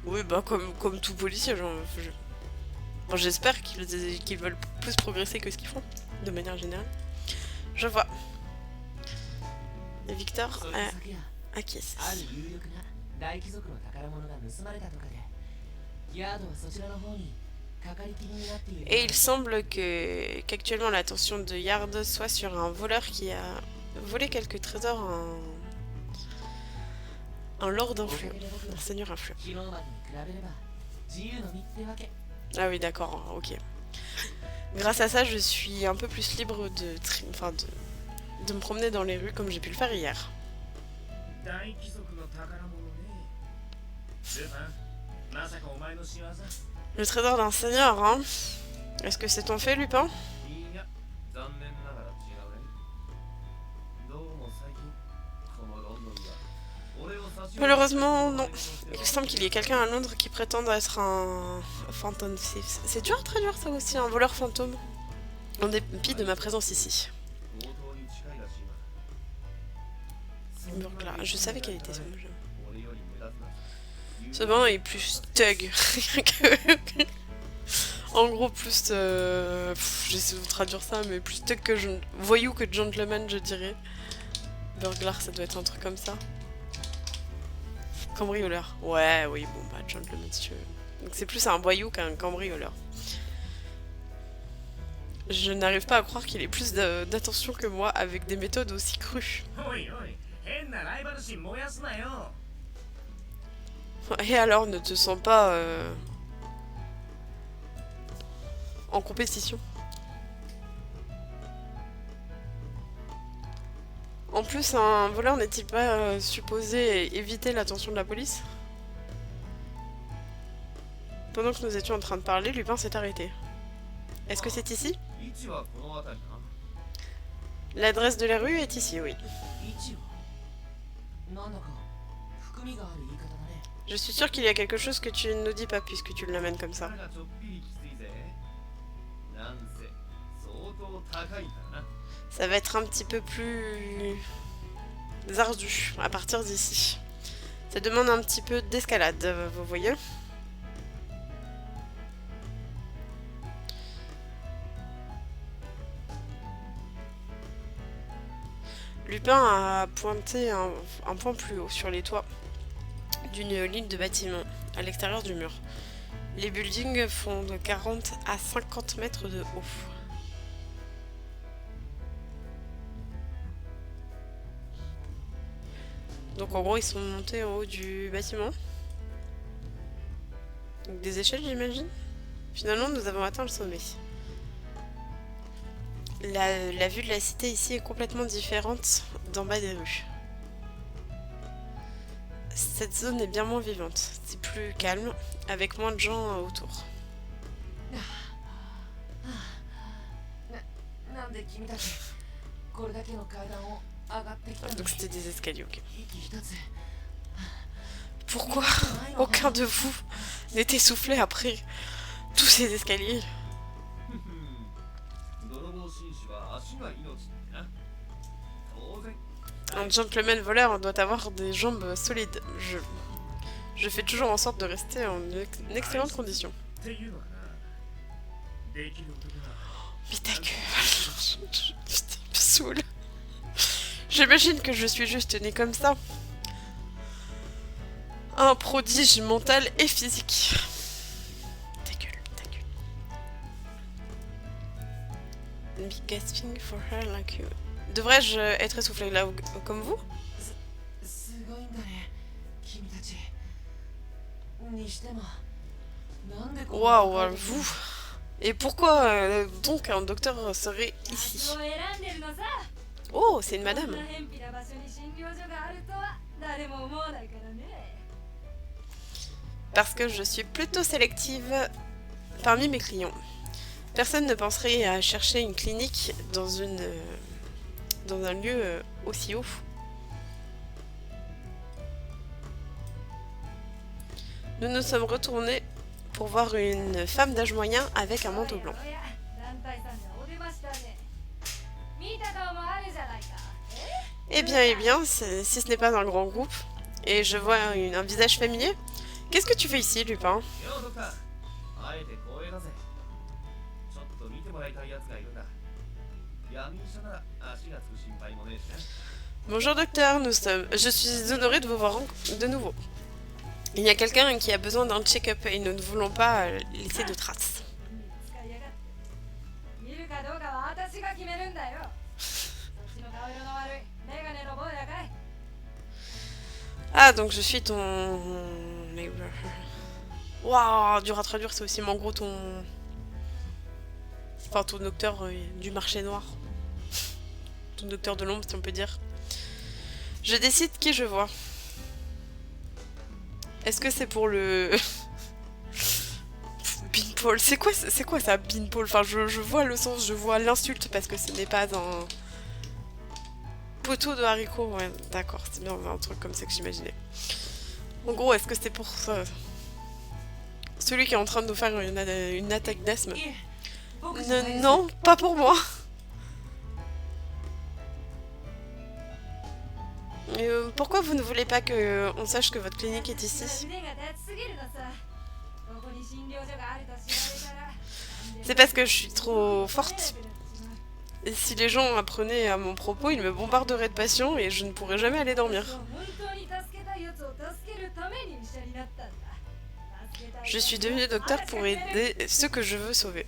Oui, bah comme tout policier, bon, j'espère qu'ils veulent plus progresser que ce qu'ils font, de manière générale. Je vois. Et Victor そ a の先や acquiescé. ある有力な大貴族の宝物が盗まれたとかでヤードはそちらの方にかかりきりになっている Et il semble qu'actuellement l'attention de Yard soit sur un voleur qui a volé quelques trésors à un lord influent, un seigneur influent. 昨日までに比べれば自由の身ってわけ Ah oui, d'accord, ok. Grâce à ça, je suis un peu plus libre de me promener dans les rues comme j'ai pu le faire hier. 大貴族の宝物ね。ルパン、まさかお前の仕業？ Le trésor d'un seigneur, hein? Est-ce que c'est ton fait, Lupin? いや、残念ながら違うね。どうも最近、このロンドンが俺を差し置いて Malheureusement, non. Il semble qu'il y ait quelqu'un à Londres qui prétende être un phantom thief. C'est dur à traduire ça aussi, un voleur fantôme. En dépit de ma présence ici. 強盗に近いらしいな。 Donc là, je savais qu'elle était sur le jeu. 俺より目立つな。 Ce bain est plus thug que... En gros, plus... J'essaie de traduire ça, mais plus thug que... Voyou que gentleman, je dirais. Burglar, ça doit être un truc comme ça. Cambrioleur. Ouais, oui, bon, bah, gentleman, si tu veux. Donc c'est plus un voyou qu'un cambrioleur. Je n'arrive pas à croire qu'il ait plus d'attention que moi avec des méthodes aussi crues. おいおい、変なライバル心燃やすなよ。 Et alors, ne te sens pas en compétition? En plus, un voleur n'est-il pas supposé éviter l'attention de la police? Pendant que nous étions en train de parler, Lupin s'est arrêté. Est-ce que c'est ici? 位置はこの辺りな。 L'adresse de la rue est ici, oui. 位置をなんだか含みがある言い方だね Je suis sûre qu'il y a quelque chose que tu ne nous dis pas puisque tu l'amènes comme そ ça. れがちょっぴりきついぜ。なんせ相当高いからな。 Ça va être un petit peu plus ardu à partir d'ici. Ça demande un petit peu d'escalade, vous voyez? Lupin a pointé un point plus haut sur les toits d'une ligne de bâtiments à l'extérieur du mur. Les buildings font de 40 à 50 mètres de haut. Donc en gros ils sont montés en haut du bâtiment. Avec des échelles, j'imagine. Finalement, nous avons atteint le sommet. La vue de la cité ici est complètement différente d'en bas des rues. Cette zone est bien moins vivante. C'est plus calme, avec moins de gens autour. なんで君たちこれだけの階段を上がってきた Ah, のに donc c'était des escaliers, ok. 息一つ Pourquoi aucun de vous n'est essoufflé après tous ces escaliers? 泥棒紳士は足が命ってな。当然。 Un gentleman voleur doit avoir des jambes solides. Je fais toujours en sorte de rester en une excellente condition. っていうのかな。できる男は Mais ta gueule, putain, il me saoule. J'imagine que je suis juste née comme ça. Un prodige mental et physique. Ta gueule, ta gueule. Be gasping for her like you. Devrais-je être essoufflée là comme vous? すごいんだね君たちにしてもなんでこんな Waouh, vous. Et pourquoi donc un docteur serait ici? を選んでるのさ。 Oh, c'est une こん madame. な偏僻な場所に診療所があるとは誰も思わないからね。 Parce que je suis plutôt sélective parmi mes clients. Personne ne penserait à chercher une clinique dans un lieu aussi haut. Nous nous sommes retournés pour voir une femme d'âge moyen avec un manteau blanc. おや団体さんがお出ましたね。見た顔もあるじゃないか。Eh bien, si ce n'est pas un grand groupe, et je vois un visage familier. Qu'est-ce que tu fais ici, Lupin? ようドクター、あえて光栄だぜ。ちょっと見てもらいたいやつがいるんだ。闇医者なら足がつく心配もねえしな。 Bonjour docteur, je suis honorée de vous voir de nouveau. Il y a quelqu'un qui a besoin d'un check-up et nous ne voulons pas laisser de traces. 使いやがって。見るかどうかは私が決めるんだよ。そっちの顔色の悪いメガネの坊やかい。 Ah, donc je suis ton... Waouh, dur à traduire, c'est aussi en gros ton... Enfin, ton docteur du marché noir. Ton docteur de l'ombre, si on peut dire. Je décide qui je vois. Est-ce que c'est pour le... Beanpole, c'est quoi ça, Beanpole? Enfin, je vois le sens, je vois l'insulte parce que ce n'est pas un... Poteau de haricots, ouais, d'accord, c'est bien un truc comme ça que j'imaginais. En gros, est-ce que c'est pour ça? Celui qui est en train de nous faire une attaque d'asthme? いえ僕じゃないです Non, pas pour moi. Pourquoi vous ne voulez pas qu'on sache que votre clinique est ici? 腕が立ちすぎるのさ。ここに診療所があると知られたら。 C'est parce que je suis trop forte. Et si les gens apprenaient à mon propos, ils me bombarderaient de patients et je ne pourrais jamais aller dormir. 本当に助けたいやつを助けるために医者になったんだ。助けたい Je suis devenue docteur pour aider ceux que je veux sauver.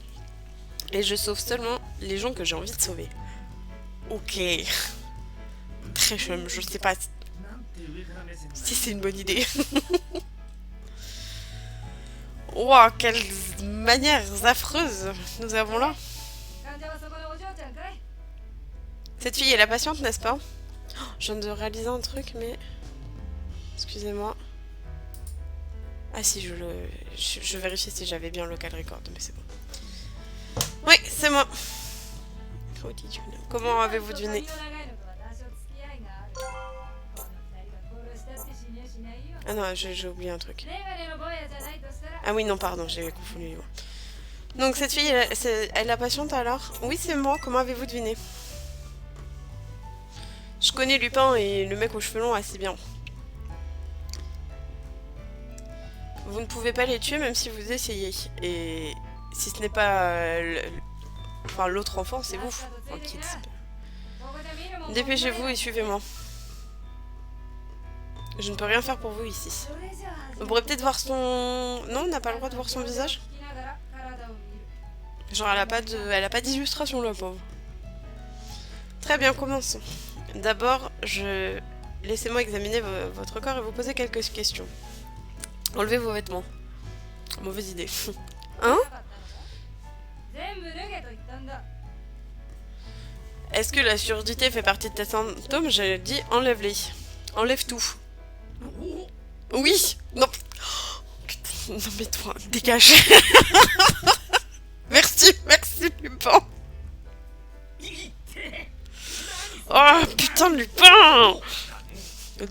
Et je sauve seulement les gens que j'ai envie de sauver. Ok. Très chum, je sais pas なんて上から目線だ。 si c'est une bonne idée. Ouah, quelles manières affreuses nous avons là. 患者はそこのお嬢ちゃんかい？ Cette fille est la patiente, n'est-ce pas? Oh, je viens de réaliser un truc, mais... Excusez-moi. Ah si, je vérifie si j'avais bien le local record, mais c'est bon. Oui, c'est moi. How did you know? Comment avez-vous deviné? 髪の長いのとは多少付き合いがある。この二人が殺したって死にはしないよ。 Ah non, j'ai oublié un truc. メガネの坊やじゃないとしたら。 Ah oui, non, pardon, j'ai confondu les mots. Donc cette fille, elle est la patiente alors? Oui, c'est moi, comment avez-vous deviné? Je connais Lupin et le mec aux cheveux longs assez bien. Vous ne pouvez pas les tuer même si vous essayez. Et si ce n'est pas... Enfin, l'autre enfant, c'est vous. Enfin, kids. ここで見るもんも Dépêchez-vous et suivez-moi. Je ne peux rien faire pour vous ici. それじゃあ On pourrait peut-être voir son... Non, on n'a pas le droit de voir son visage? 聞きながら体を見る。 Genre, elle a pas d'illustration, la pauvre. Très bien, commençons. D'abord, laissez-moi examiner votre corps et vous poser quelques questions. Enlevez vos vêtements. Mauvaise idée. なかったのか全部脱げと言ったんだ Est-ce que la surdité fait partie de tes symptômes? J'ai dit enlève-les. Enlève tout. Oui. Non. Oh, putain, non mais toi, dégage. Merci, merci Lupin. Oh putain Lupin.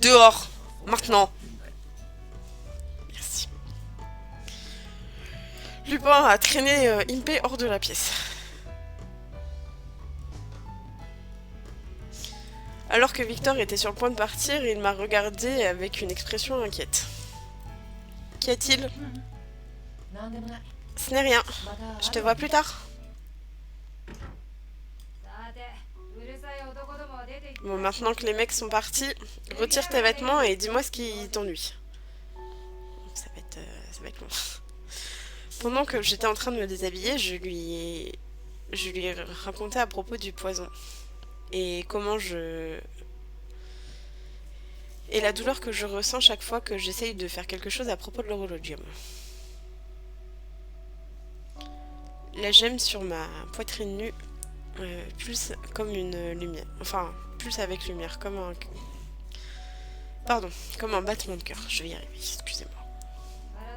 Dehors. Maintenant. Merci. Lupin a traîné Impé hors de la pièce. Alors que Victor était sur le point de partir, il m'a regardé avec une expression inquiète. Qu'y a-t-il? なんでもない Ce n'est rien. また Je te vois plus tard. さてうるさい男どもは出て行って Bon, maintenant que les mecs sont partis, retire tes vêtements et dis-moi ce qui t'ennuie. Ça va être long. Pendant que j'étais en train de me déshabiller, je lui ai raconté à propos du poison. Et comment je... Et la douleur que je ressens chaque fois que j'essaye de faire quelque chose à propos de l'horologium. La gemme sur ma poitrine nue pulse comme une lumière. Enfin, pulse avec lumière, comme un... Pardon, comme un battement de cœur. Je vais y arriver, excusez-moi.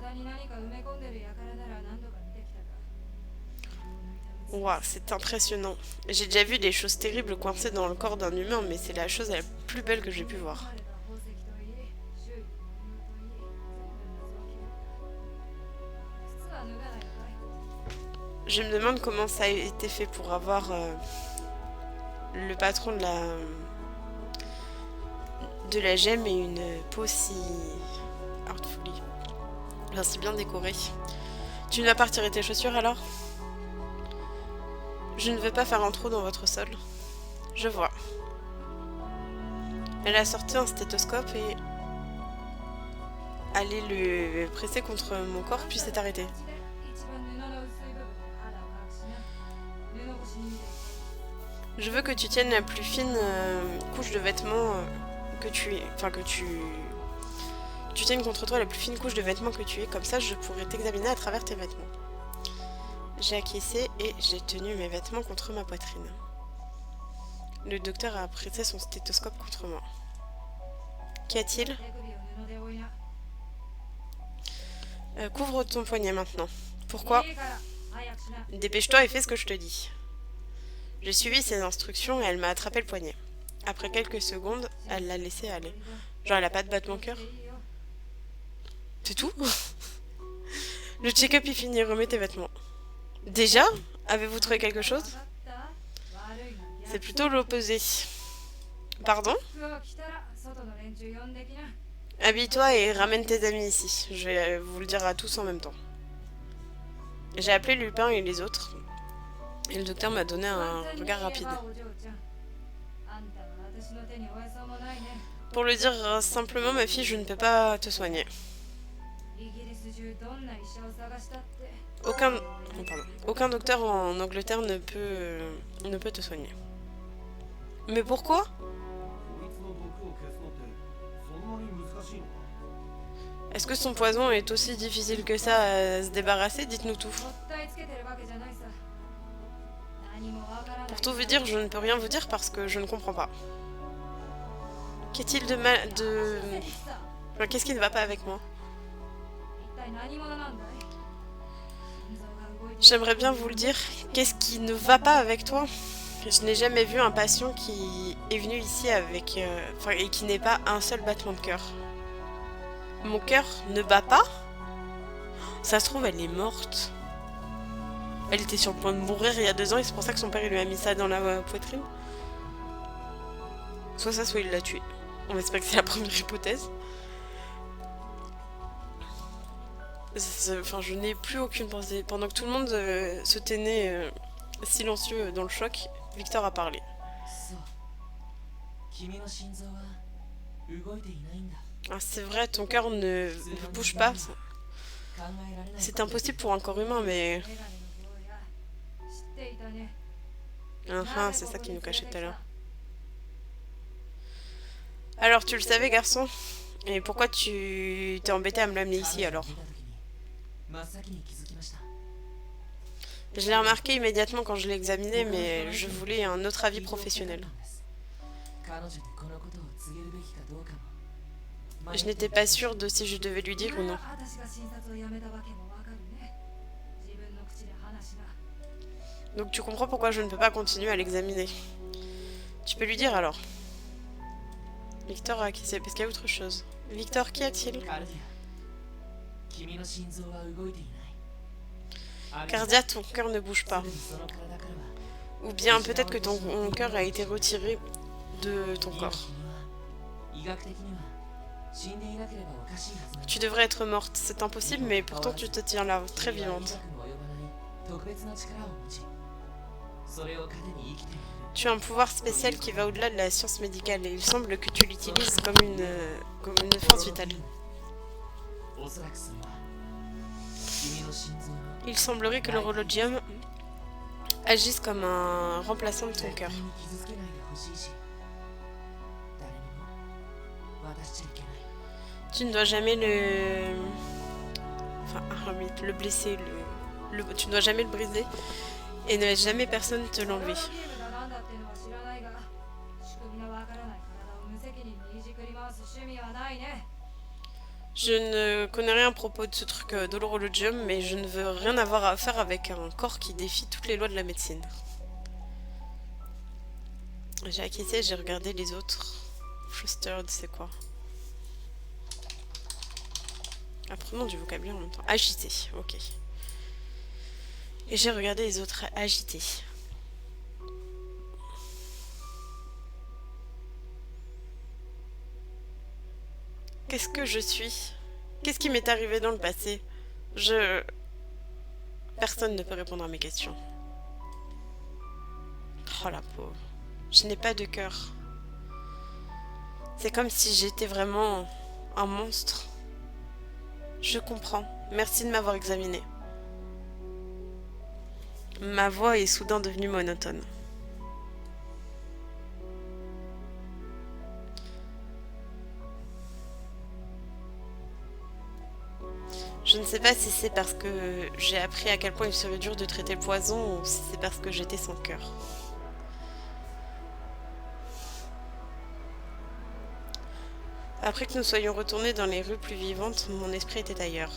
体に何か埋め込んでる輩なら何度か見てきたが Ouah, c'est impressionnant. J'ai déjà vu des choses terribles coincées dans le corps d'un humain, mais c'est la chose la plus belle que j'ai pu voir. 生まれた宝石といい周囲の模様といい全部謎を切られた靴は脱がないのかい Je me demande comment ça a été fait pour avoir le patron de la gemme et une peau si artfully. Enfin, si bien décorée. Tu ne vas pas retirer tes chaussures alors? Je ne veux pas faire un trou dans votre sol. Je vois. Elle a sorti un stéthoscope et allait le presser contre mon corps puis s'est arrêtée. 一番布の薄い部分で肌を隠しな布越しに見ていこう Je veux que tu tiennes la plus fine couche de vêtements que tu es. Enfin, que tu tiennes contre toi la plus fine couche de vêtements que tu es. Comme ça, je pourrais t'examiner à travers tes vêtements. J'ai acquiescé et j'ai tenu mes vêtements contre ma poitrine. Le docteur a pressé son stéthoscope contre moi. Qu'y a-t-il? 手首を布で覆いな Couvre ton poignet maintenant. Pourquoi? いいから早くしな Dépêche-toi et fais ce que je te dis. J'ai suivi ses instructions et elle m'a attrapé le poignet. Après quelques secondes, elle l'a laissé aller. Genre, elle a pas de battement de cœur. C'est tout? Le check-up est fini, remets tes vêtements. Déjà? Avez-vous trouvé quelque chose? 分かった悪いな C'est plutôt l'opposé. Pardon? 服を着たら外の連中呼んできな Habille-toi et ramène tes amis ici. Je vais vous le dire à tous en même temps. J'ai appelé Lupin et les autres. Et le docteur m'a donné un regard rapide. お嬢ちゃんあんたは私の手に負えそうもないね Pour le dire simplement, ma fille, je ne peux pas te soigner. イギリス中どんな医者を探したって Aucun docteur en Angleterre ne peut te soigner. Mais pourquoi? こいつの毒を消すのってそんなに難しいのか Est-ce que son poison est aussi difficile que ça à se débarrasser? Dites-nous tout. もったいつけてるわけじゃないさ何もわからない Pour tout vous dire, je ne peux rien vous dire parce que je ne comprends pas. Qu'est-il de mal... de... さ Enfin, qu'est-ce qui ne va pas avec moi? 一体何者なんだい心臓が動いて J'aimerais bien vous le dire. Qu'est-ce qui ne va pas avec toi? Je n'ai jamais vu un patient qui est venu ici avec... et qui n'ait pas un seul battement de cœur. Mon cœur ne bat pas? Ça se trouve, elle est morte. Elle était sur le point de mourir il y a 2 ans et c'est pour ça que son père il lui a mis ça dans la poitrine. Soit ça, soit il l'a tuée. On espère que c'est la première hypothèse. Enfin, je n'ai plus aucune pensée. Pendant que tout le monde se tenait silencieux dans le choc, Victor a parlé. そう君の心臓は動いていないんだ Ah, c'est vrai, ton cœur ne bouge pas. 考えられない C'est impossible pour un corps humain, mais... メガネの坊や知っていたね Enfin, c'est ça qui nous cachait tout à l'heure. Alors, tu le savais, garçon? Et pourquoi tu t'es embêté à me l'amener ici, alors? 見た時に真っ先に気づきました。 Je l'ai remarqué immédiatement quand je l'ai examiné, mais je voulais un autre avis professionnel. Je n'étais pas sûre de si je devais lui dire ou non. Donc tu comprends pourquoi je ne peux pas continuer à l'examiner. Tu peux lui dire alors. Victor a qui c'est? Parce qu'il y a autre chose. Victor, qu'y a-t-il? Cardia, ton cœur ne bouge pas. Ou bien peut-être que ton cœur a été retiré de ton corps. Tu devrais être morte, c'est impossible, mais pourtant tu te tiens là, très vivante. Tu as un pouvoir spécial qui va au-delà de la science médicale et il semble que tu l'utilises comme une force vitale. Il semblerait que l'horologium agisse comme un remplaçant de ton cœur. Tu ne dois jamais le... Enfin, le blesser, tu ne dois jamais le briser et ne laisse jamais personne te l'enlever. Je ne connais rien à propos de ce truc de l'horologium, mais je ne veux rien avoir à faire avec un corps qui défie toutes les lois de la médecine. J'ai acquiescé, j'ai regardé les autres. Flustered, c'est quoi? Apprenons du vocabulaire en même temps. Agité, ok. Et j'ai regardé les autres agités. Qu'est-ce que je suis? Qu'est-ce qui m'est arrivé dans le passé? Personne ne peut répondre à mes questions. Oh la pauvre. Je n'ai pas de cœur. C'est comme si j'étais vraiment un monstre. Je comprends. Merci de m'avoir examiné. Ma voix est soudain devenue monotone. Je ne sais pas si c'est parce que j'ai appris à quel point il serait dur de traiter le poison ou si c'est parce que j'étais sans cœur. Après que nous soyons retournés dans les rues plus vivantes, mon esprit était ailleurs.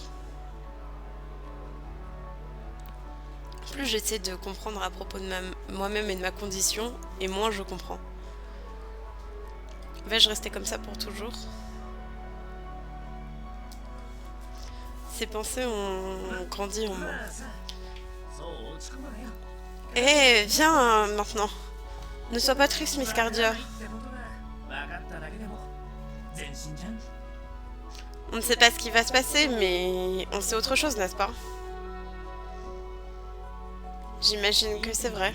Plus j'essaie de comprendre à propos de moi-même et de ma condition, et moins je comprends. Vais-je rester comme ça pour toujours? Ces pensées ont grandi en moi. Eh, viens maintenant. Ne sois pas triste, Miss Cardia. On ne sait pas ce qui va se passer, mais on sait autre chose, n'est-ce pas? J'imagine que c'est vrai.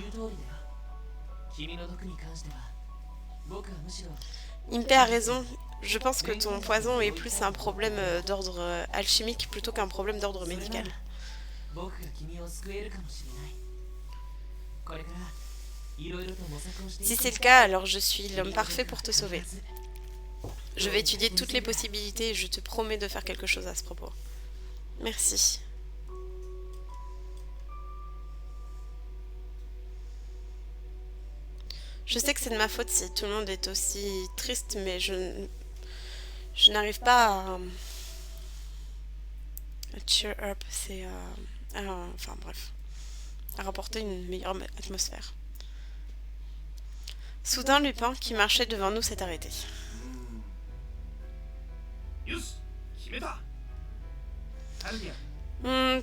Impé a raison. Je pense que ton poison est plus un problème d'ordre alchimique plutôt qu'un problème d'ordre médical. Si c'est le cas, alors je suis l'homme parfait pour te sauver. Je vais étudier toutes les possibilités et je te promets de faire quelque chose à ce propos. Merci. Je sais que c'est de ma faute si tout le monde est aussi triste, mais je n'arrive pas à cheer up, c'est enfin bref, à rapporter une meilleure atmosphère. Soudain, Lupin, qui marchait devant nous, s'est arrêté.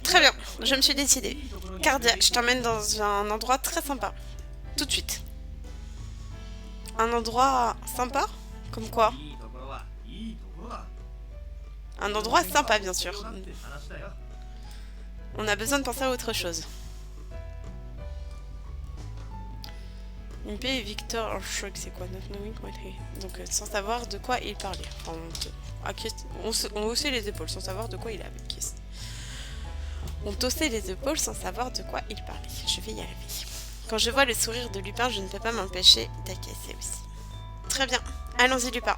Très bien, je me suis décidée. Cardia, je t'emmène dans un endroit très sympa. Tout de suite. Un endroit sympa? Comme quoi? Un endroit sympa, bien sûr. On a besoin de penser à autre chose. Impé et Victor Orshog, c'est quoi? Donc, sans savoir de quoi il parlait. Enfin, on haussait les épaules sans savoir de quoi il avait. On haussait les épaules sans savoir de quoi il parlait. Je vais y arriver. Quand je vois le sourire de Lupin, je ne peux pas m'empêcher d'acquiescer aussi. Très bien. Allons-y, Lupin.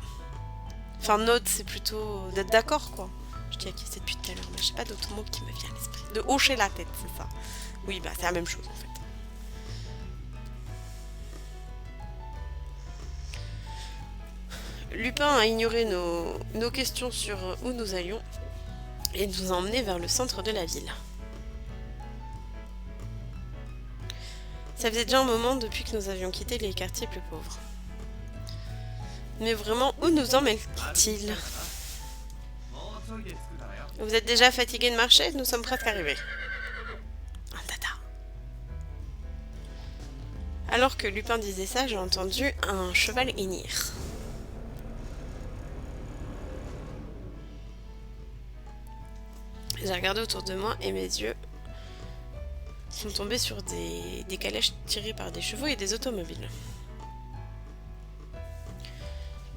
Enfin, note, c'est plutôt d'être d'accord, quoi. Je dis acquiescer depuis tout à l'heure, mais je sais pas d'autre mot qui me vient à l'esprit. De hocher la tête, c'est ça. Oui, bah c'est la même chose en fait. Lupin a ignoré nos questions sur où nous allions et nous a emmenés vers le centre de la ville. Ça faisait déjà un moment depuis que nous avions quitté les quartiers plus pauvres. Mais vraiment, où nous emmène-t-il? Vous êtes déjà fatigué de marcher? Nous sommes presque arrivés. Un tata. Alors que Lupin disait ça, j'ai entendu un cheval hennir. J'ai regardé autour de moi et mes yeux sont tombés sur des calèches tirées par des chevaux et des automobiles.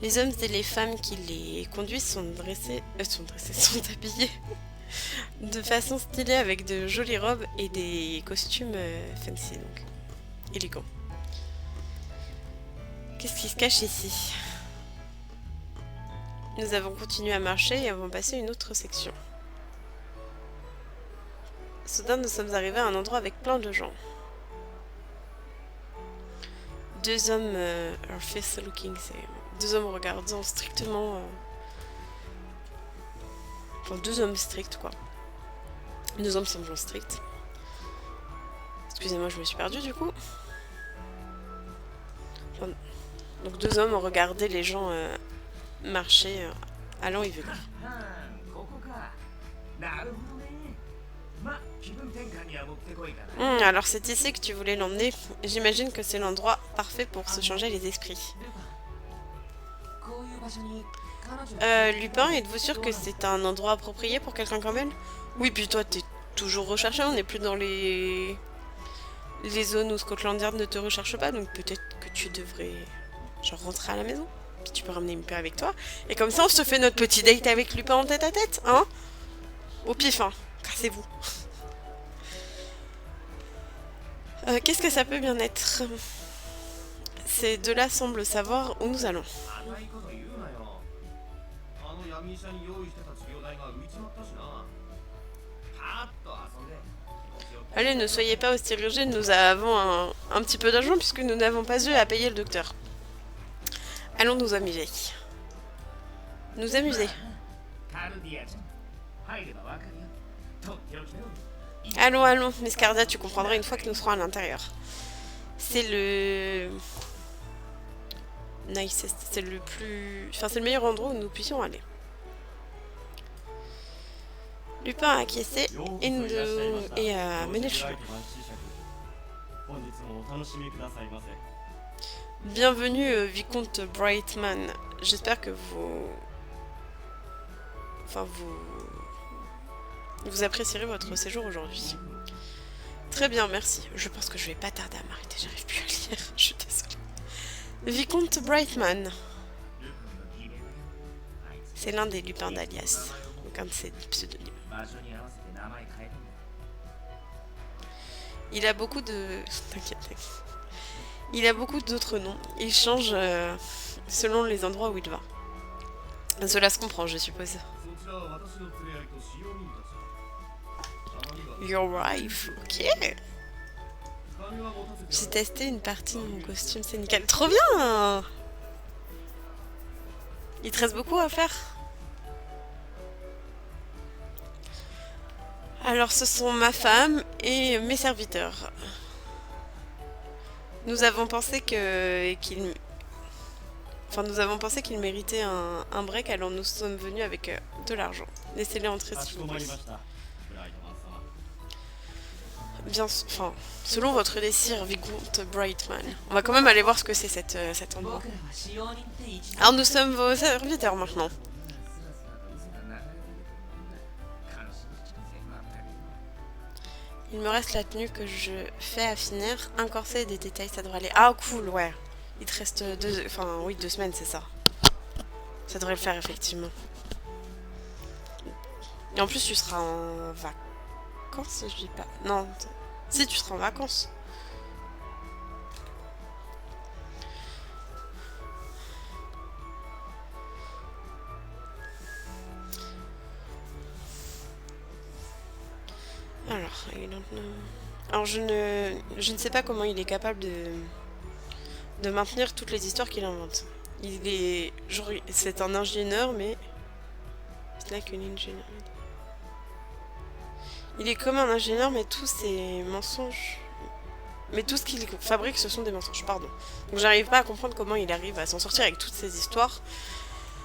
Les hommes et les femmes qui les conduisent sont habillés de façon stylée avec de jolies robes et des costumes fancy, donc élégants. Qu'est-ce qui se cache ici? Nous avons continué à marcher et avons passé une autre section. Soudain, nous sommes arrivés à un endroit avec plein de gens. Deux hommes are face looking, c'est deux hommes regardant strictement. Enfin, deux hommes stricts quoi. Deux hommes semblant stricts. Excusez-moi, je me suis perdue du coup. Enfin, donc deux hommes ont regardé les gens marcher allant et venir. Alors c'est ici que tu voulais l'emmener. J'imagine que c'est l'endroit parfait pour se changer les esprits. Lupin, êtes-vous sûr que c'est un endroit approprié pour quelqu'un comme elle? Oui, puis toi t'es toujours recherché, on n'est plus dans les zones où Scotland Yard ne te recherche pas, donc peut-être que tu devrais genre rentrer à la maison. Puis tu peux ramener Lupin avec toi. Et comme ça on se fait notre petit date avec Lupin en tête à tête, hein? Au pif, hein. Cassez-vous. Qu'est-ce que ça peut bien être? Ces deux-là semblent savoir où nous allons. Allez, ne soyez pas aussi rigide, nous avons un petit peu d'argent puisque nous n'avons pas eu à payer le docteur. Allons nous amuser. Nous amuser. Allons, allons, Miss Cardia, tu comprendras une fois que nous serons à l'intérieur. C'est le... Nicest, c'est le plus... Enfin, c'est le meilleur endroit où nous puissions aller. Lupin a acquiescé et a mené le chemin. Bienvenue, Vicomte Brightman. J'espère que vous apprécierez votre séjour aujourd'hui. Très bien, merci. Je pense que je vais pas tarder à m'arrêter, j'arrive plus à lire. Je suis désolée. Vicomte Brightman. C'est l'un des Lupins d'Alias. Donc un de ses pseudonymes. Il a beaucoup de... T'inquiète. Il a beaucoup d'autres noms. Il change selon les endroits où il va. Cela se comprend, je suppose. Your wife, ok. J'ai testé une partie de mon costume, c'est nickel. Trop bien! Il te reste beaucoup à faire. Alors ce sont ma femme et mes serviteurs. Nous avons pensé qu'il méritait un break, alors nous sommes venus avec de l'argent. Laissez-les entrer s'il vous plaît. Bien, enfin, selon votre désir, Vicomte Brightman. On va quand même aller voir ce que c'est cet endroit. Alors nous sommes vos serviteurs maintenant. Il me reste la tenue que je fais à finir. Un corset et des détails, ça devrait aller. Ah cool, ouais. Il te reste 2 semaines, c'est ça. Ça devrait le faire effectivement. Et en plus tu seras en vacances, si je dis pas. Non, si tu seras en vacances. I don't know. Alors je ne sais pas comment il est capable de maintenir toutes les histoires qu'il invente. Il est genre c'est un ingénieur mais c'est like an ingénieur. Il est comme un ingénieur mais tous ses mensonges. Mais tout ce qu'il fabrique ce sont des mensonges, pardon. Donc j'arrive pas à comprendre comment il arrive à s'en sortir avec toutes ces histoires.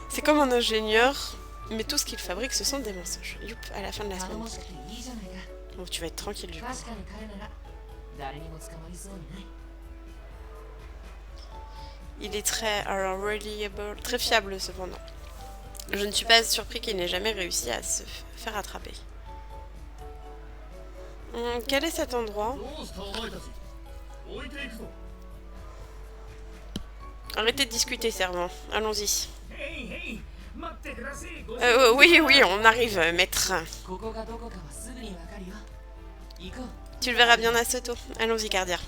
C'est comme un ingénieur, mais tout ce qu'il fabrique ce sont des mensonges. Youp, à la fin de la 頼 semaine. もしくていいじゃないか Bon, tu vas être tranquille du coup. 確かに彼なら誰にも捕まりそうにない Il est très reliable, très fiable cependant. Je ne suis pas surpris qu'il n'ait jamais réussi à se faire attraper. Quel est cet endroit? どうしたお前たち置いていくぞ Arrêtez de discuter, servant. Allons-y. へいへい待ってくださいご Oui, oui, on arrive, maître. ここがどこかはすぐにわかるよ行こう Tu le verras bien à Soto. Allons-y, Cardia.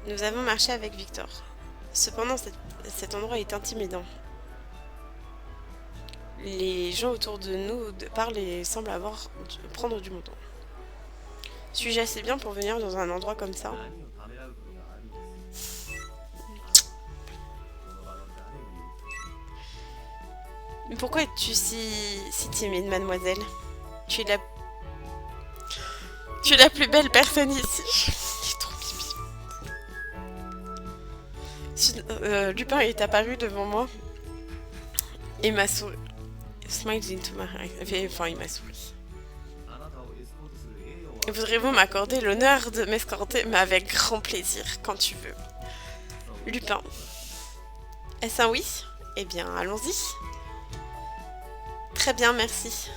Nous avons marché avec Victor. Cependant, cet endroit est intimidant. Les gens autour de nous parlent et semblent prendre du montant. Suis-je assez bien pour venir dans un endroit comme ça? 何をためらうことがあるんですこの場の誰より Mais pourquoi es-tu si timide, mademoiselle? Tu es la plus belle personne ici. Il est trop mimi. Lupin est apparu devant moi et m'a souri. Smiled into my eyes. Enfin, il m'a souri. あなたをエスコートする栄誉は Voudrez-vous m'accorder l'honneur de m'escorter? Mais avec grand plaisir, quand tu veux. Lupin. Est-ce un oui? Eh bien, allons-y. Très bien, merci.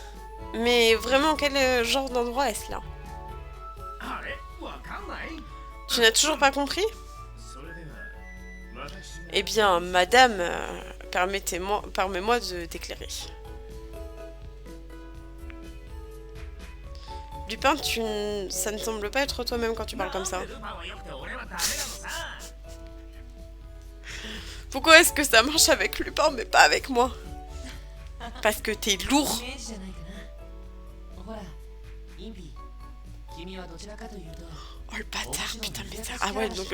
Mais vraiment, quel genre d'endroit est-ce là? あれわかんない Tu n'as toujours pas compris? それでは私が Eh bien, madame, permets-moi de t'éclairer. Lupin, ça ne semble pas être toi-même quand tu parles comme ça. なんでルパンは良くて俺はダメなのさ Pourquoi est-ce que ça marche avec Lupin mais pas avec moi? Parce que t'es lourd. イメージじゃないかなほらインピ君はどちらかというと Oh le bâtard, putain le bâtard. Ah ouais, donc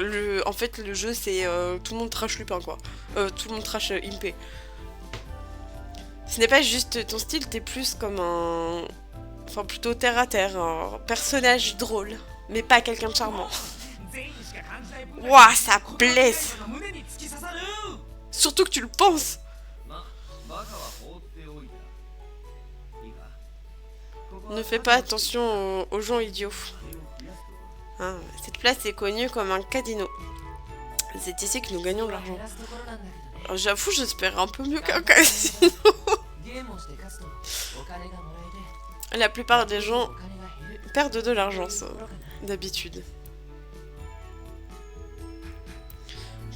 en fait le jeu c'est tout le monde trash Lupin quoi. Tout le monde trash Impé. Ce n'est pas juste ton style, t'es plus comme un... Enfin plutôt terre à terre, un personnage drôle, mais pas quelqu'un de charmant. 全員しか感じない分 Ouah, ça blesse. の胸に突き刺さる Surtout que tu le penses. まバカは放っておいたいいかここは Ne fais pas attention aux gens idiots. 金を増やすところ Hein, cette place est connue comme un casino. C'est ici que nous gagnons de l'argent. 減らすところなんだけどね Alors, j'avoue, j'espère un peu mieux qu'un casino. ゲームをして勝つとお金がもらえて La plupart des gens お金が減る perdent de l'argent, そう ça, いうところかな d'habitude.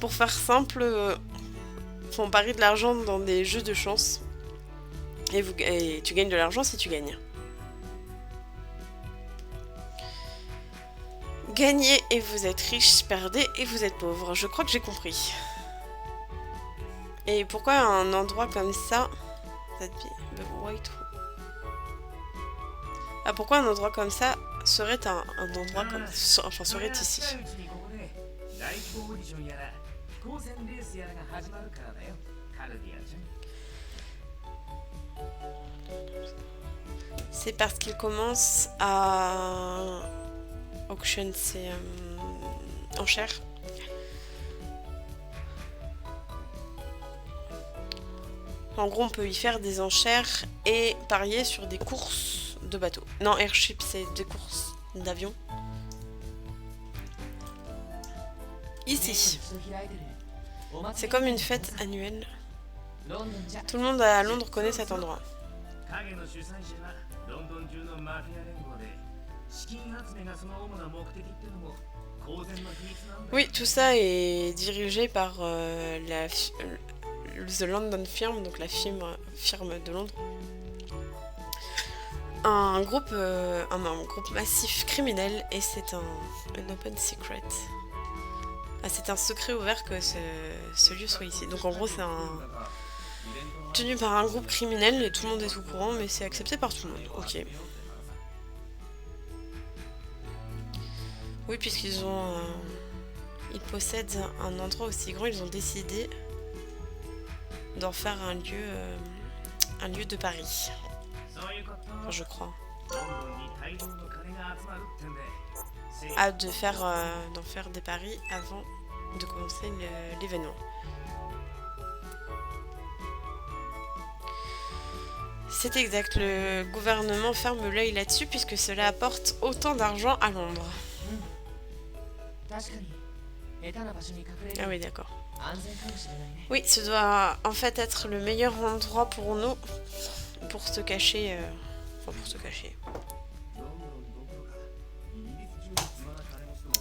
Pour faire simple, on parie de l'argent dans des jeux de chance. Et tu gagnes de l'argent si tu gagnes. Gagnez et vous êtes riche, perdez et vous êtes pauvre. Je crois que j'ai compris. Et pourquoi un endroit comme ça... Ah, pourquoi un endroit comme ça serait un endroit comme... Enfin, serait ici. 近いうちにここで大規模オーディションやら飛行船レースやらが始まるからだよカルディアちゃん C'est parce qu'il commence à... Auction, c'est... enchère. En gros, on peut y faire des enchères et parier sur des courses de bateaux. Non, airship, c'est des courses d'avions. 年に Ici, 一度開いてるお祭り c'est comme une fête annuelle. ロンドンじゃ Tout le monde à Londres connaît cet endroit. 影の主催者はロンドン中のマフィア連合で資金集めがその主な目的ってのも公然の秘密なんだ Oui, tout ça est dirigé par The London Firm, donc la firme de Londres. Un groupe massif criminel et c'est un open secret. Ah, c'est un secret ouvert que ce lieu soit ici. Donc en gros, c'est un... Tenu par un groupe criminel et tout le monde est au courant, mais c'est accepté par tout le monde. Ok. Oui, puisqu'ils ont... ils possèdent un endroit aussi grand, ils ont décidé d'en faire un lieu de Paris. そういうこと Enfin, je crois. ロンドンに大量の金が集まるってんで Ah, d'en faire des paris avant de commencer l'événement. C'est exact, le gouvernement ferme l'œil là-dessus puisque cela apporte autant d'argent à Londres. 確かに下手な場所に隠れ Ah る oui, d'accord. 安全かもしれないね Oui, ce doit en fait être le meilleur endroit pour nous pour se cacher. Enfin, pour se cacher.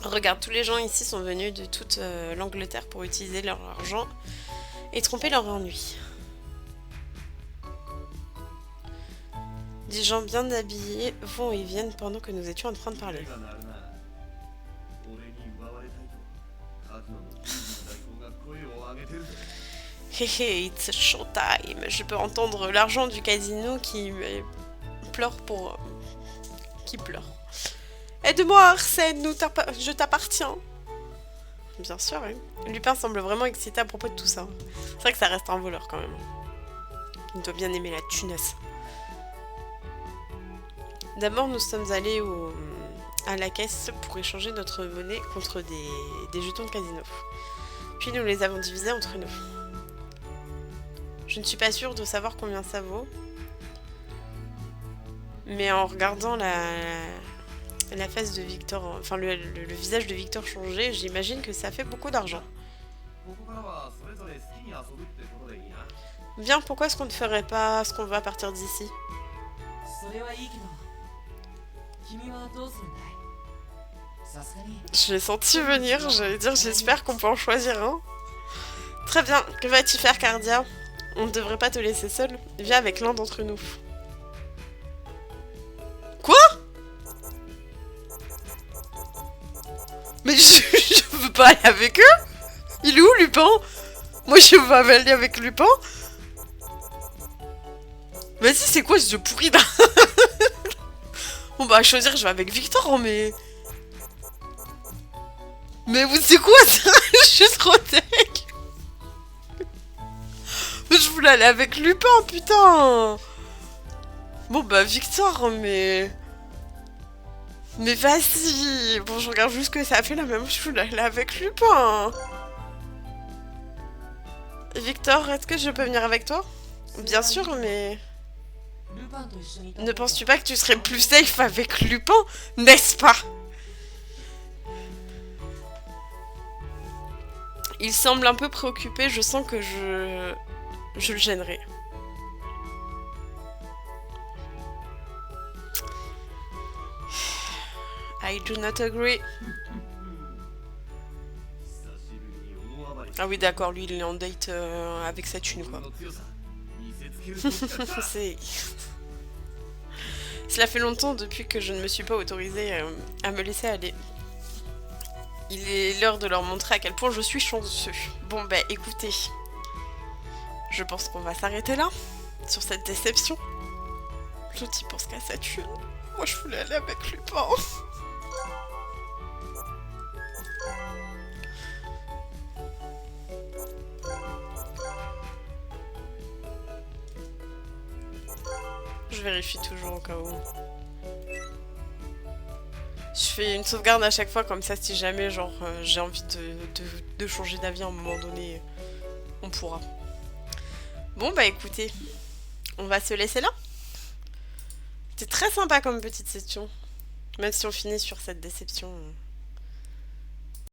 Regarde, tous les gens ici sont venus de toute l'Angleterre pour utiliser leur argent et tromper leur ennui. Des gens bien habillés vont et viennent pendant que nous étions en train de parler. 手が鳴るな俺に奪われたいとカズノの刑事の代行が声を上げてるぜ Hehe, it's showtime. Je peux entendre l'argent du casino qui pleure pour... qui pleure. Aide-moi Arsène, je t'appartiens. Bien sûr, oui. Lupin semble vraiment excité à propos de tout ça. C'est vrai que ça reste un voleur quand même. Il doit bien aimer la tunasse. D'abord, nous sommes allés à la caisse pour échanger notre monnaie contre des jetons de casino. Puis nous les avons divisés entre nous. Je ne suis pas sûre de savoir combien ça vaut. Mais en regardant la face de Victor, enfin le visage de Victor changer, j'imagine que ça fait beaucoup d'argent. ここからはそれぞれ好きに遊ぶってことでいいな Bien, pourquoi est-ce qu'on ne ferait pas ce qu'on veut à partir d'ici? それはいいけど君はどうするんだいさすがに Je l'ai senti venir, j'allais dire j'espère qu'on peut en choisir un. Très bien, que vas-tu faire Cardia? On ne devrait pas te laisser seul, viens avec l'un d'entre nous. Quoi? Mais je veux pas aller avec eux? Il est où Lupin? Moi je veux aller avec Lupin. Vas-y, c'est quoi ce jeu pourri là? Bon bah à choisir, je vais avec Victor, mais... Mais vous c'est quoi ça? Je suis trop tech. Je voulais aller avec Lupin, putain. Bon bah Victor, mais... Mais vas-y. Bon, je regarde juste que ça a fait la même chose, je voulais aller avec Lupin. Victor, est-ce que je peux venir avec toi? Bien sûr, mais... ルパンと一緒にいた Ne penses-tu pas que tu serais plus safe avec Lupin, n'est-ce pas? Il semble un peu préoccupé, je sens que je le gênerai. I do not agree. 久しぶりに大暴れ Ah oui, d'accord, lui il est en date avec sa thune, 自 quoi. 分の強さ見せつける時だった C'est... Cela fait longtemps depuis que je ne me suis pas autorisée à me laisser aller. Il est l'heure de leur montrer à quel point je suis chanceux. Bon bah écoutez, je pense qu'on va s'arrêter là, sur cette déception. L'autre il pense qu'à sa thune. Moi je voulais aller avec Lupin. Je vérifie toujours au cas où. Je fais une sauvegarde à chaque fois comme ça si jamais genre j'ai envie de changer d'avis à un moment donné, on pourra. Bon bah écoutez, on va se laisser là. C'était très sympa comme petite session. Même si on finit sur cette déception.